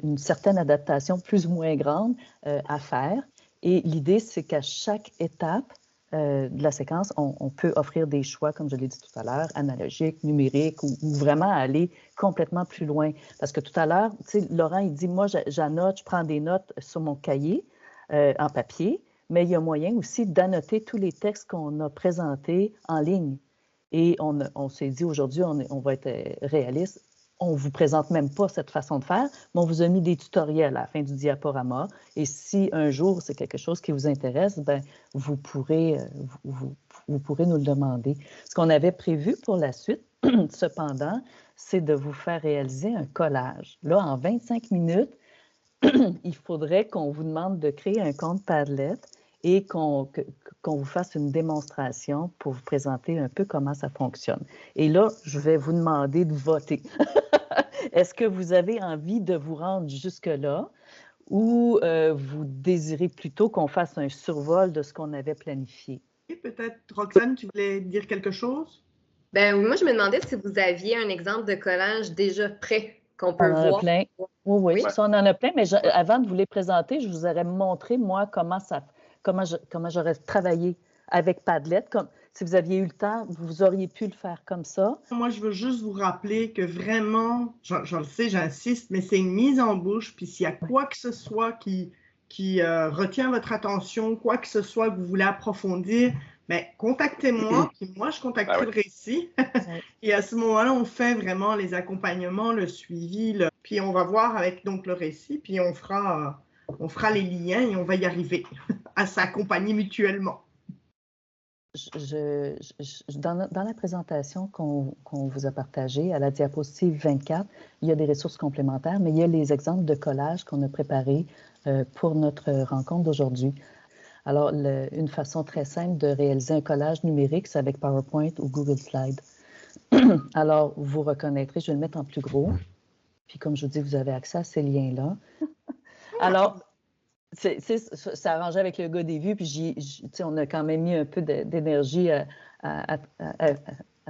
S1: une certaine adaptation plus ou moins grande à faire. Et l'idée, c'est qu'à chaque étape de la séquence, on peut offrir des choix, comme je l'ai dit tout à l'heure, analogiques, numériques, ou vraiment aller complètement plus loin. Parce que tout à l'heure, tu sais, Laurent, il dit, moi, j'annote, je prends des notes sur mon cahier en papier, mais il y a moyen aussi d'annoter tous les textes qu'on a présentés en ligne. Et on s'est dit, aujourd'hui, on va être réaliste. On ne vous présente même pas cette façon de faire, mais on vous a mis des tutoriels à la fin du diaporama. Et si un jour, c'est quelque chose qui vous intéresse, bien, vous pourrez nous le demander. Ce qu'on avait prévu pour la suite, cependant, c'est de vous faire réaliser un collage. Là, en 25 minutes, il faudrait qu'on vous demande de créer un compte Padlet et qu'on vous fasse une démonstration pour vous présenter un peu comment ça fonctionne. Et là, je vais vous demander de voter. Est-ce que vous avez envie de vous rendre jusque-là ou vous désirez plutôt qu'on fasse un survol de ce qu'on avait planifié?
S4: Et peut-être, Roxane, tu voulais dire quelque chose?
S3: Ben, moi, je me demandais si vous aviez un exemple de collage déjà prêt qu'on peut voir.
S1: Plein. Oui, ça, on en a plein, mais avant de vous les présenter, je vous aurais montré, moi, comment j'aurais travaillé avec Padlet. Si vous aviez eu le temps, vous auriez pu le faire comme ça.
S4: Moi, je veux juste vous rappeler que vraiment, je le sais, j'insiste, mais c'est une mise en bouche. Puis s'il y a quoi que ce soit qui retient votre attention, quoi que ce soit que vous voulez approfondir, bien, contactez-moi, puis moi, je contacterai le récit. Et à ce moment-là, on fait vraiment les accompagnements, le suivi, puis on va voir avec donc le récit, puis on fera les liens et on va y arriver à s'accompagner mutuellement.
S1: Dans la présentation qu'on vous a partagée, à la diapositive 24, il y a des ressources complémentaires, mais il y a les exemples de collages qu'on a préparés pour notre rencontre d'aujourd'hui. Alors, une façon très simple de réaliser un collage numérique, c'est avec PowerPoint ou Google Slides. Alors, vous reconnaîtrez, je vais le mettre en plus gros, puis comme je vous dis, vous avez accès à ces liens-là. Alors, ça arrangeait avec le gars des vues, puis on a quand même mis un peu d'énergie à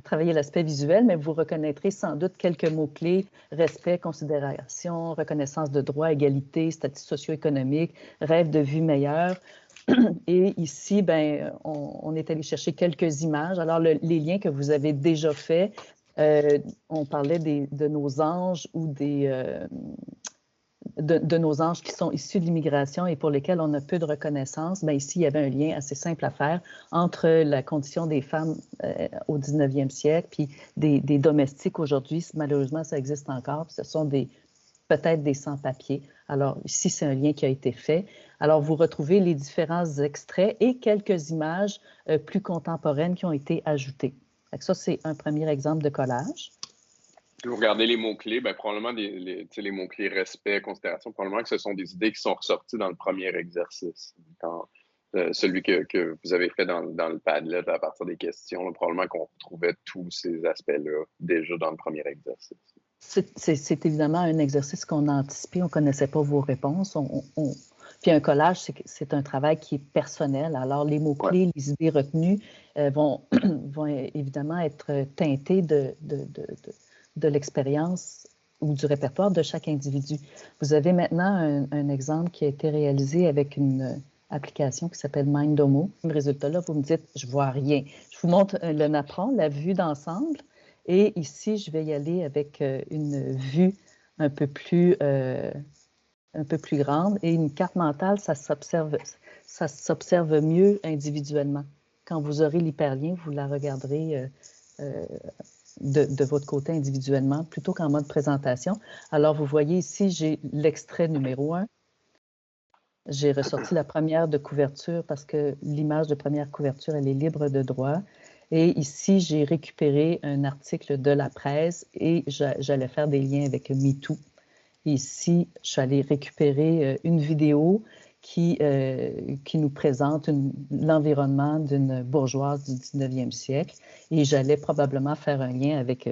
S1: travailler l'aspect visuel, mais vous reconnaîtrez sans doute quelques mots-clés: respect, considération, reconnaissance de droits, égalité, statut socio-économique, rêve de vie meilleure. Et ici, ben, on est allé chercher quelques images. Alors, les liens que vous avez déjà faits, on parlait de nos anges ou de nos anges qui sont issus de l'immigration et pour lesquels on a peu de reconnaissance. Bien, ici, il y avait un lien assez simple à faire entre la condition des femmes au 19e siècle puis des domestiques aujourd'hui. Malheureusement, ça existe encore. Puis ce sont peut-être des sans-papiers. Alors, ici, c'est un lien qui a été fait. Alors, vous retrouvez les différents extraits et quelques images plus contemporaines qui ont été ajoutées. Ça, c'est un premier exemple de collage.
S2: Vous regardez les mots-clés, bien, probablement les mots-clés respect, considération, probablement que ce sont des idées qui sont ressorties dans le premier exercice. Celui que vous avez fait dans le Padlet à partir des questions, là, probablement qu'on retrouvait tous ces aspects-là déjà dans le premier exercice.
S1: C'est évidemment un exercice qu'on a anticipé, on ne connaissait pas vos réponses. Puis un collage, c'est un travail qui est personnel. Alors, les mots-clés, les idées retenues vont évidemment être teintés de l'expérience ou du répertoire de chaque individu. Vous avez maintenant un exemple qui a été réalisé avec une application qui s'appelle Mindomo. Le résultat là, vous me dites, je ne vois rien. Je vous montre le napperon, la vue d'ensemble. Et ici, je vais y aller avec une vue un peu plus grande. Et une carte mentale, ça s'observe mieux individuellement. Quand vous aurez l'hyperlien, vous la regarderez de votre côté individuellement, plutôt qu'en mode présentation. Alors, vous voyez ici, j'ai l'extrait numéro 1. J'ai ressorti la première de couverture parce que l'image de première couverture, elle est libre de droit. Et ici, j'ai récupéré un article de la presse et j'allais faire des liens avec MeToo. Ici, je suis allée récupérer une vidéo qui nous présente l'environnement d'une bourgeoise du 19e siècle. Et j'allais probablement faire un lien avec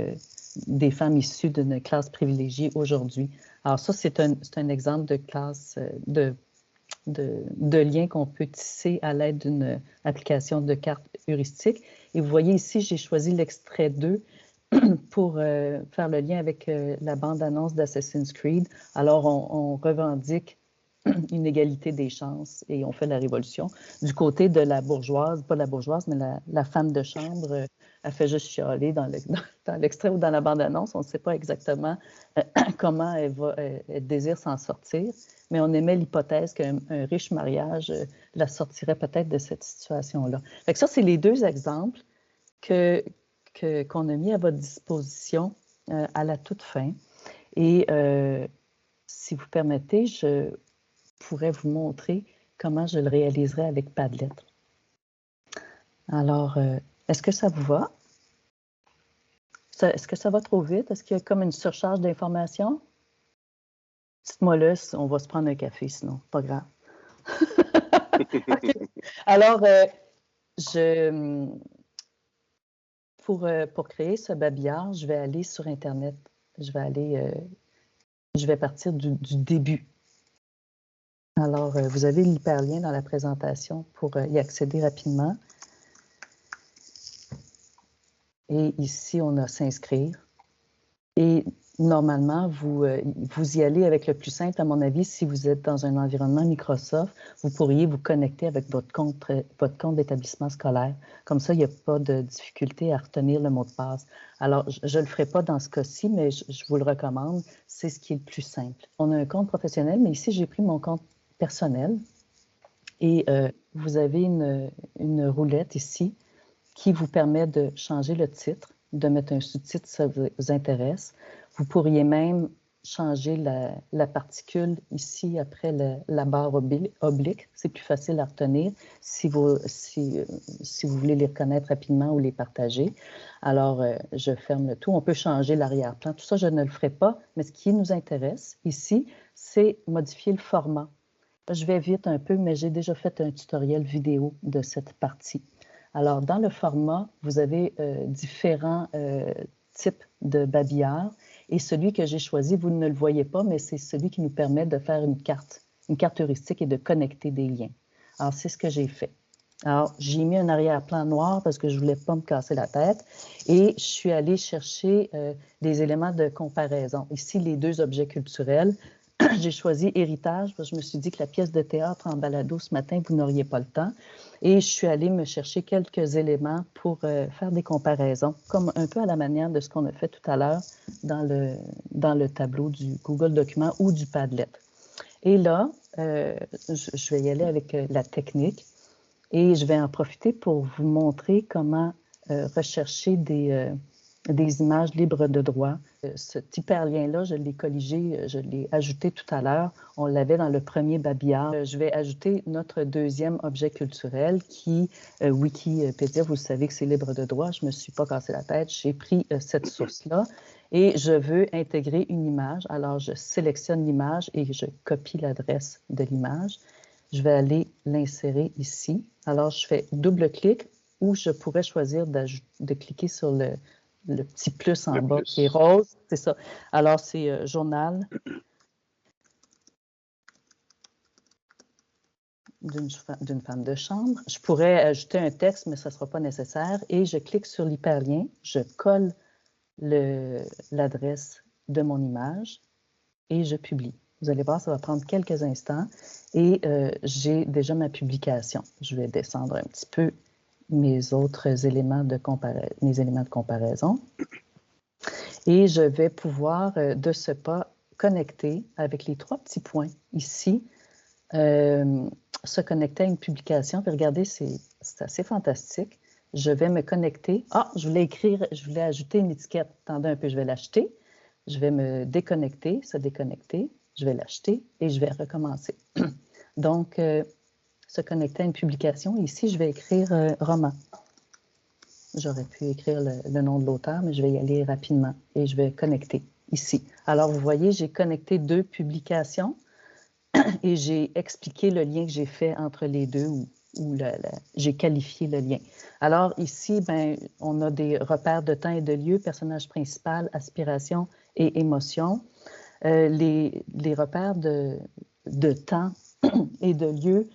S1: des femmes issues d'une classe privilégiée aujourd'hui. Alors ça, c'est un exemple de classe, de lien qu'on peut tisser à l'aide d'une application de carte heuristique. Et vous voyez ici, j'ai choisi l'extrait 2 pour faire le lien avec la bande-annonce d'Assassin's Creed. Alors, on revendique une égalité des chances et on fait la révolution. Du côté de la bourgeoise, pas la bourgeoise, mais la femme de chambre, elle fait juste chialer dans l'extrait ou dans la bande-annonce. On ne sait pas exactement comment elle désire s'en sortir, mais on émet l'hypothèse qu'un riche mariage la sortirait peut-être de cette situation-là. Fait que ça, c'est les deux exemples qu'on a mis à votre disposition à la toute fin. Et si vous permettez, je pourrais vous montrer comment je le réaliserai avec Padlet. Alors, est-ce que ça vous va? Est-ce que ça va trop vite? Est-ce qu'il y a comme une surcharge d'informations? Dites-moi là, on va se prendre un café sinon, pas grave. Okay. Alors, pour créer ce babillard, je vais aller sur Internet. Je vais partir du début. Alors, vous avez l'hyperlien dans la présentation pour y accéder rapidement. Et ici, on a s'inscrire. Et normalement, vous y allez avec le plus simple, à mon avis, si vous êtes dans un environnement Microsoft, vous pourriez vous connecter avec votre compte d'établissement scolaire. Comme ça, il n'y a pas de difficulté à retenir le mot de passe. Alors, je ne le ferai pas dans ce cas-ci, mais je vous le recommande. C'est ce qui est le plus simple. On a un compte professionnel, mais ici, j'ai pris mon compte personnel. Et vous avez une roulette ici qui vous permet de changer le titre, de mettre un sous-titre si ça vous intéresse. Vous pourriez même changer la particule ici après la barre oblique. C'est plus facile à retenir si vous voulez les reconnaître rapidement ou les partager. Alors, je ferme le tout. On peut changer l'arrière-plan. Tout ça, je ne le ferai pas, mais ce qui nous intéresse ici, c'est modifier le format. Je vais vite un peu, mais j'ai déjà fait un tutoriel vidéo de cette partie. Alors, dans le format, vous avez différents types de babillards et celui que j'ai choisi, vous ne le voyez pas, mais c'est celui qui nous permet de faire une carte heuristique et de connecter des liens. Alors, c'est ce que j'ai fait. Alors, j'ai mis un arrière-plan noir parce que je ne voulais pas me casser la tête et je suis allée chercher des éléments de comparaison. Ici, les deux objets culturels. J'ai choisi héritage parce que je me suis dit que la pièce de théâtre en balado ce matin, vous n'auriez pas le temps. Et je suis allée me chercher quelques éléments pour faire des comparaisons, comme un peu à la manière de ce qu'on a fait tout à l'heure dans le tableau du Google Documents ou du Padlet. Et là, je vais y aller avec la technique et je vais en profiter pour vous montrer comment rechercher des images libres de droit. Cet hyperlien-là, je l'ai colligé, je l'ai ajouté tout à l'heure. On l'avait dans le premier babillard. Je vais ajouter notre deuxième objet culturel qui, Wikipédia, vous savez que c'est libre de droit. Je ne me suis pas cassé la tête. J'ai pris cette source-là et je veux intégrer une image. Alors, je sélectionne l'image et je copie l'adresse de l'image. Je vais aller l'insérer ici. Alors, je fais double-clic ou je pourrais choisir de cliquer sur le petit plus en bas qui est rose, c'est ça. Alors, c'est journal d'une femme de chambre. Je pourrais ajouter un texte, mais ça ne sera pas nécessaire. Et je clique sur l'hyperlien, je colle l'adresse de mon image et je publie. Vous allez voir, ça va prendre quelques instants et j'ai déjà ma publication. Je vais descendre un petit peu mes autres éléments de comparaison. Et je vais pouvoir, de ce pas, connecter avec les trois petits points ici, se connecter à une publication. Puis regardez, c'est assez fantastique. Je vais me connecter. Ah, je voulais ajouter une étiquette. Attendez un peu, je vais l'acheter. Je vais me déconnecter, se déconnecter. Je vais l'acheter et je vais recommencer. Donc, se connecter à une publication. Ici, je vais écrire roman. J'aurais pu écrire le nom de l'auteur, mais je vais y aller rapidement et je vais connecter ici. Alors, vous voyez, j'ai connecté deux publications et j'ai expliqué le lien que j'ai fait entre les deux ou j'ai qualifié le lien. Alors, ici, on a des repères de temps et de lieu, personnage principal, aspiration et émotion. Les repères de temps et de lieu,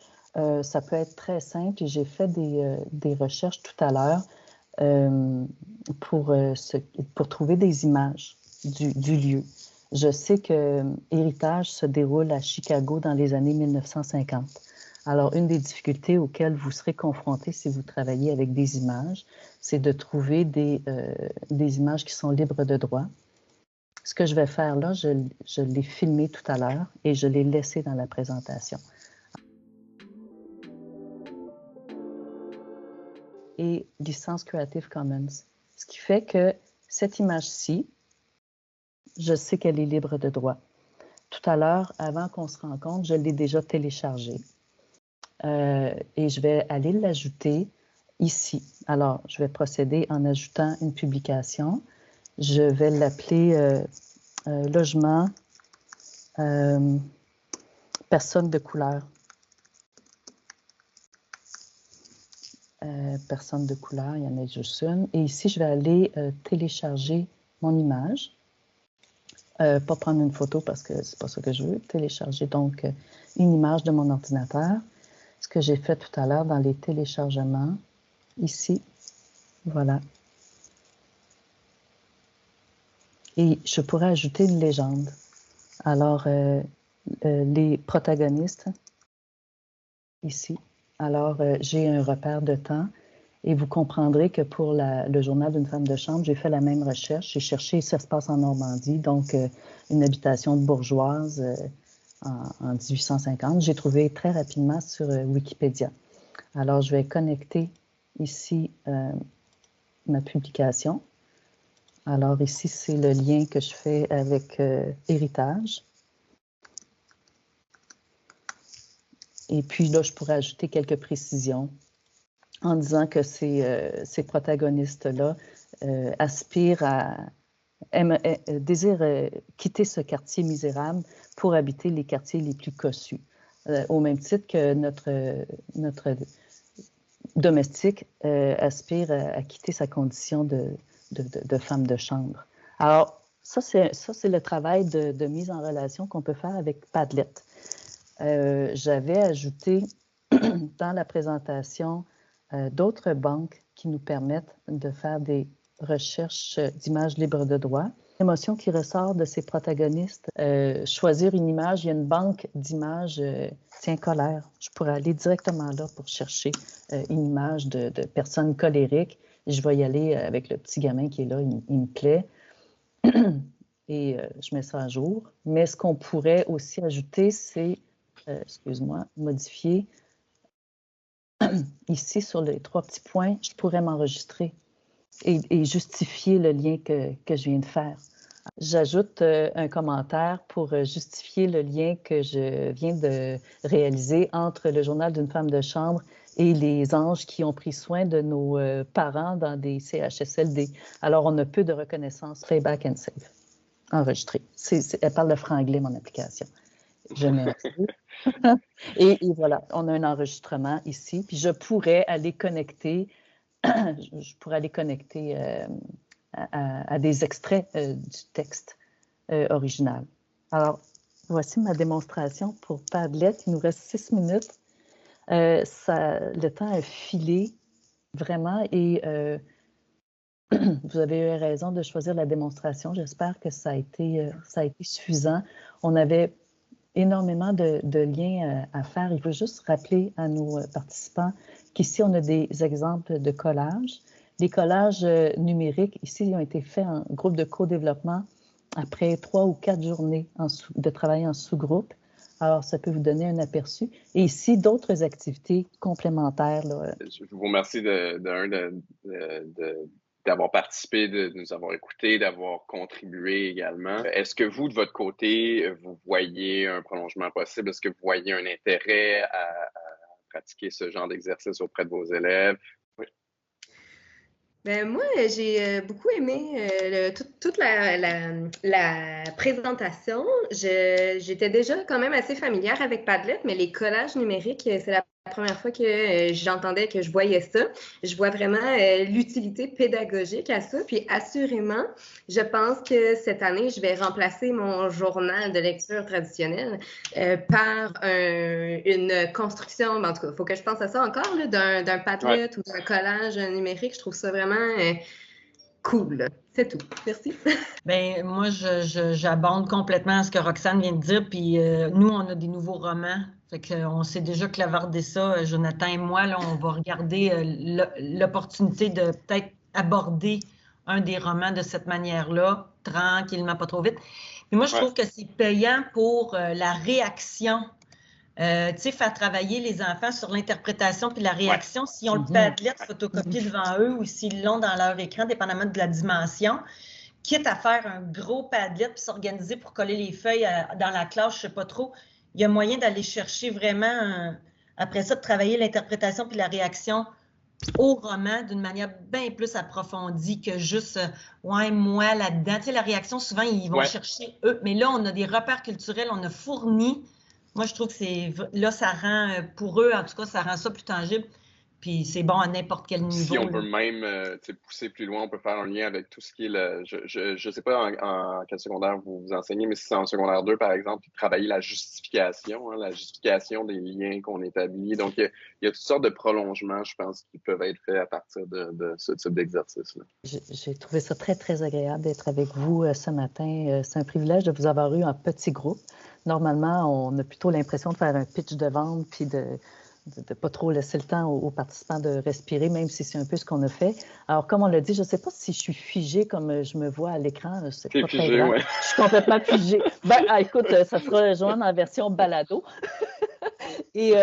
S1: ça peut être très simple et j'ai fait des recherches tout à l'heure. pour trouver des images du lieu. Je sais que Héritage se déroule à Chicago dans les années 1950. Alors, une des difficultés auxquelles vous serez confrontés si vous travaillez avec des images, c'est de trouver des images qui sont libres de droit. Ce que je vais faire là, je l'ai filmé tout à l'heure et je l'ai laissé dans la présentation. Et licence Creative Commons. Ce qui fait que cette image-ci, je sais qu'elle est libre de droit. Tout à l'heure, avant qu'on se rencontre, je l'ai déjà téléchargée. Et je vais aller l'ajouter ici. Alors, je vais procéder en ajoutant une publication. Je vais l'appeler Logement personne de couleur. Personne de couleur, il y en a juste une. Et ici, je vais aller télécharger mon image. Pas prendre une photo parce que c'est pas ça que je veux. Télécharger donc une image de mon ordinateur. Ce que j'ai fait tout à l'heure dans les téléchargements. Ici, voilà. Et je pourrais ajouter une légende. Alors, les protagonistes, ici. Alors, j'ai un repère de temps et vous comprendrez que pour le journal d'une femme de chambre, j'ai fait la même recherche. J'ai cherché, ça se passe en Normandie, donc une habitation bourgeoise en 1850. J'ai trouvé très rapidement sur Wikipédia. Alors, je vais connecter ici ma publication. Alors, ici, c'est le lien que je fais avec Héritage. Et puis là, je pourrais ajouter quelques précisions en disant que ces protagonistes-là désirent quitter ce quartier misérable pour habiter les quartiers les plus cossus. Au même titre que notre domestique aspire à quitter sa condition de femme de chambre. Alors, ça, c'est le travail de mise en relation qu'on peut faire avec Padlet. J'avais ajouté dans la présentation d'autres banques qui nous permettent de faire des recherches d'images libres de droit. L'émotion qui ressort de ces protagonistes, choisir une image, il y a une banque d'images, colère. Je pourrais aller directement là pour chercher une image de personnes colériques. Je vais y aller avec le petit gamin qui est là, il me plaît. Et je mets ça à jour. Mais ce qu'on pourrait aussi ajouter, c'est modifier. Ici, sur les 3 petits points, je pourrais m'enregistrer et justifier le lien que je viens de faire. J'ajoute un commentaire pour justifier le lien que je viens de réaliser entre le journal d'une femme de chambre et les anges qui ont pris soin de nos parents dans des CHSLD. Alors, on a peu de reconnaissance. Playback and save. Enregistré. Elle parle de franglais, mon application. Je mets et voilà, on a un enregistrement ici. Puis je pourrais aller connecter, à des extraits du texte original. Alors, voici ma démonstration pour Padlet. Il nous reste 6 minutes. Le temps a filé vraiment et vous avez eu raison de choisir la démonstration. J'espère que ça a été suffisant. On avait énormément de liens à faire. Il faut juste rappeler à nos participants qu'ici, on a des exemples de collages. Les collages numériques, ici, ils ont été faits en groupe de co-développement après 3 ou 4 journées de travail en sous-groupe. Alors, ça peut vous donner un aperçu. Et ici, d'autres activités complémentaires. Là.
S2: Je vous remercie d'avoir participé, de nous avoir écoutés, d'avoir contribué également. Est-ce que vous, de votre côté, vous voyez un prolongement possible? Est-ce que vous voyez un intérêt à pratiquer ce genre d'exercice auprès de vos élèves? Oui.
S3: Ben, moi, j'ai beaucoup aimé toute la présentation. J'étais déjà quand même assez familière avec Padlet, mais les collages numériques, c'est la première fois que j'entendais, que je voyais ça. Je vois vraiment l'utilité pédagogique à ça. Puis assurément, je pense que cette année, je vais remplacer mon journal de lecture traditionnel par une construction. En tout cas, il faut que je pense à ça encore, d'un Padlet ou d'un collage numérique. Je trouve ça vraiment Cool. C'est tout. Merci.
S7: Bien, moi, j'abonde complètement à ce que Roxane vient de dire. Puis nous, on a des nouveaux romans. Fait qu'on sait déjà clavardé ça. Jonathan et moi, là, on va regarder l'opportunité de peut-être aborder un des romans de cette manière-là, tranquillement, pas trop vite. Mais moi, je trouve que c'est payant pour la réaction. Tu sais, faire travailler les enfants sur l'interprétation puis la réaction, s'ils ont le Padlet photocopié devant eux ou s'ils l'ont dans leur écran, dépendamment de la dimension, quitte à faire un gros Padlet puis s'organiser pour coller les feuilles dans la classe, je sais pas trop, il y a moyen d'aller chercher vraiment, après ça, de travailler l'interprétation puis la réaction au roman d'une manière bien plus approfondie que juste moi là-dedans. Tu sais, la réaction, souvent, ils vont chercher eux. Mais là, on a des repères culturels, on a fourni. Moi, je trouve que là, ça rend, pour eux, en tout cas, ça rend ça plus tangible. Puis c'est bon à n'importe quel niveau.
S2: Si on peut même pousser plus loin, on peut faire un lien avec tout ce qui est je sais pas en quel secondaire vous enseignez, mais si c'est en secondaire 2, par exemple, travailler la justification des liens qu'on établit. Donc, il y a toutes sortes de prolongements, je pense, qui peuvent être faits à partir de ce type d'exercice-là.
S1: J'ai trouvé ça très, très agréable d'être avec vous ce matin. C'est un privilège de vous avoir eu en petit groupe. Normalement, on a plutôt l'impression de faire un pitch de vente puis de pas trop laisser le temps aux participants de respirer, même si c'est un peu ce qu'on a fait. Alors, comme on l'a dit, je ne sais pas si je suis figée comme je me vois à l'écran. C'est pas très grave. Ouais. Je suis complètement figée. Écoute, ça sera rejoint en version balado. Et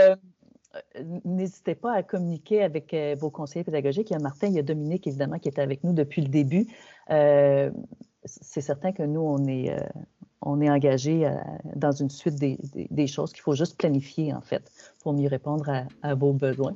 S1: n'hésitez pas à communiquer avec vos conseillers pédagogiques. Il y a Martin, il y a Dominique, évidemment, qui est avec nous depuis le début. C'est certain que nous, on est engagé dans une suite des choses qu'il faut juste planifier, en fait, pour mieux répondre à vos besoins.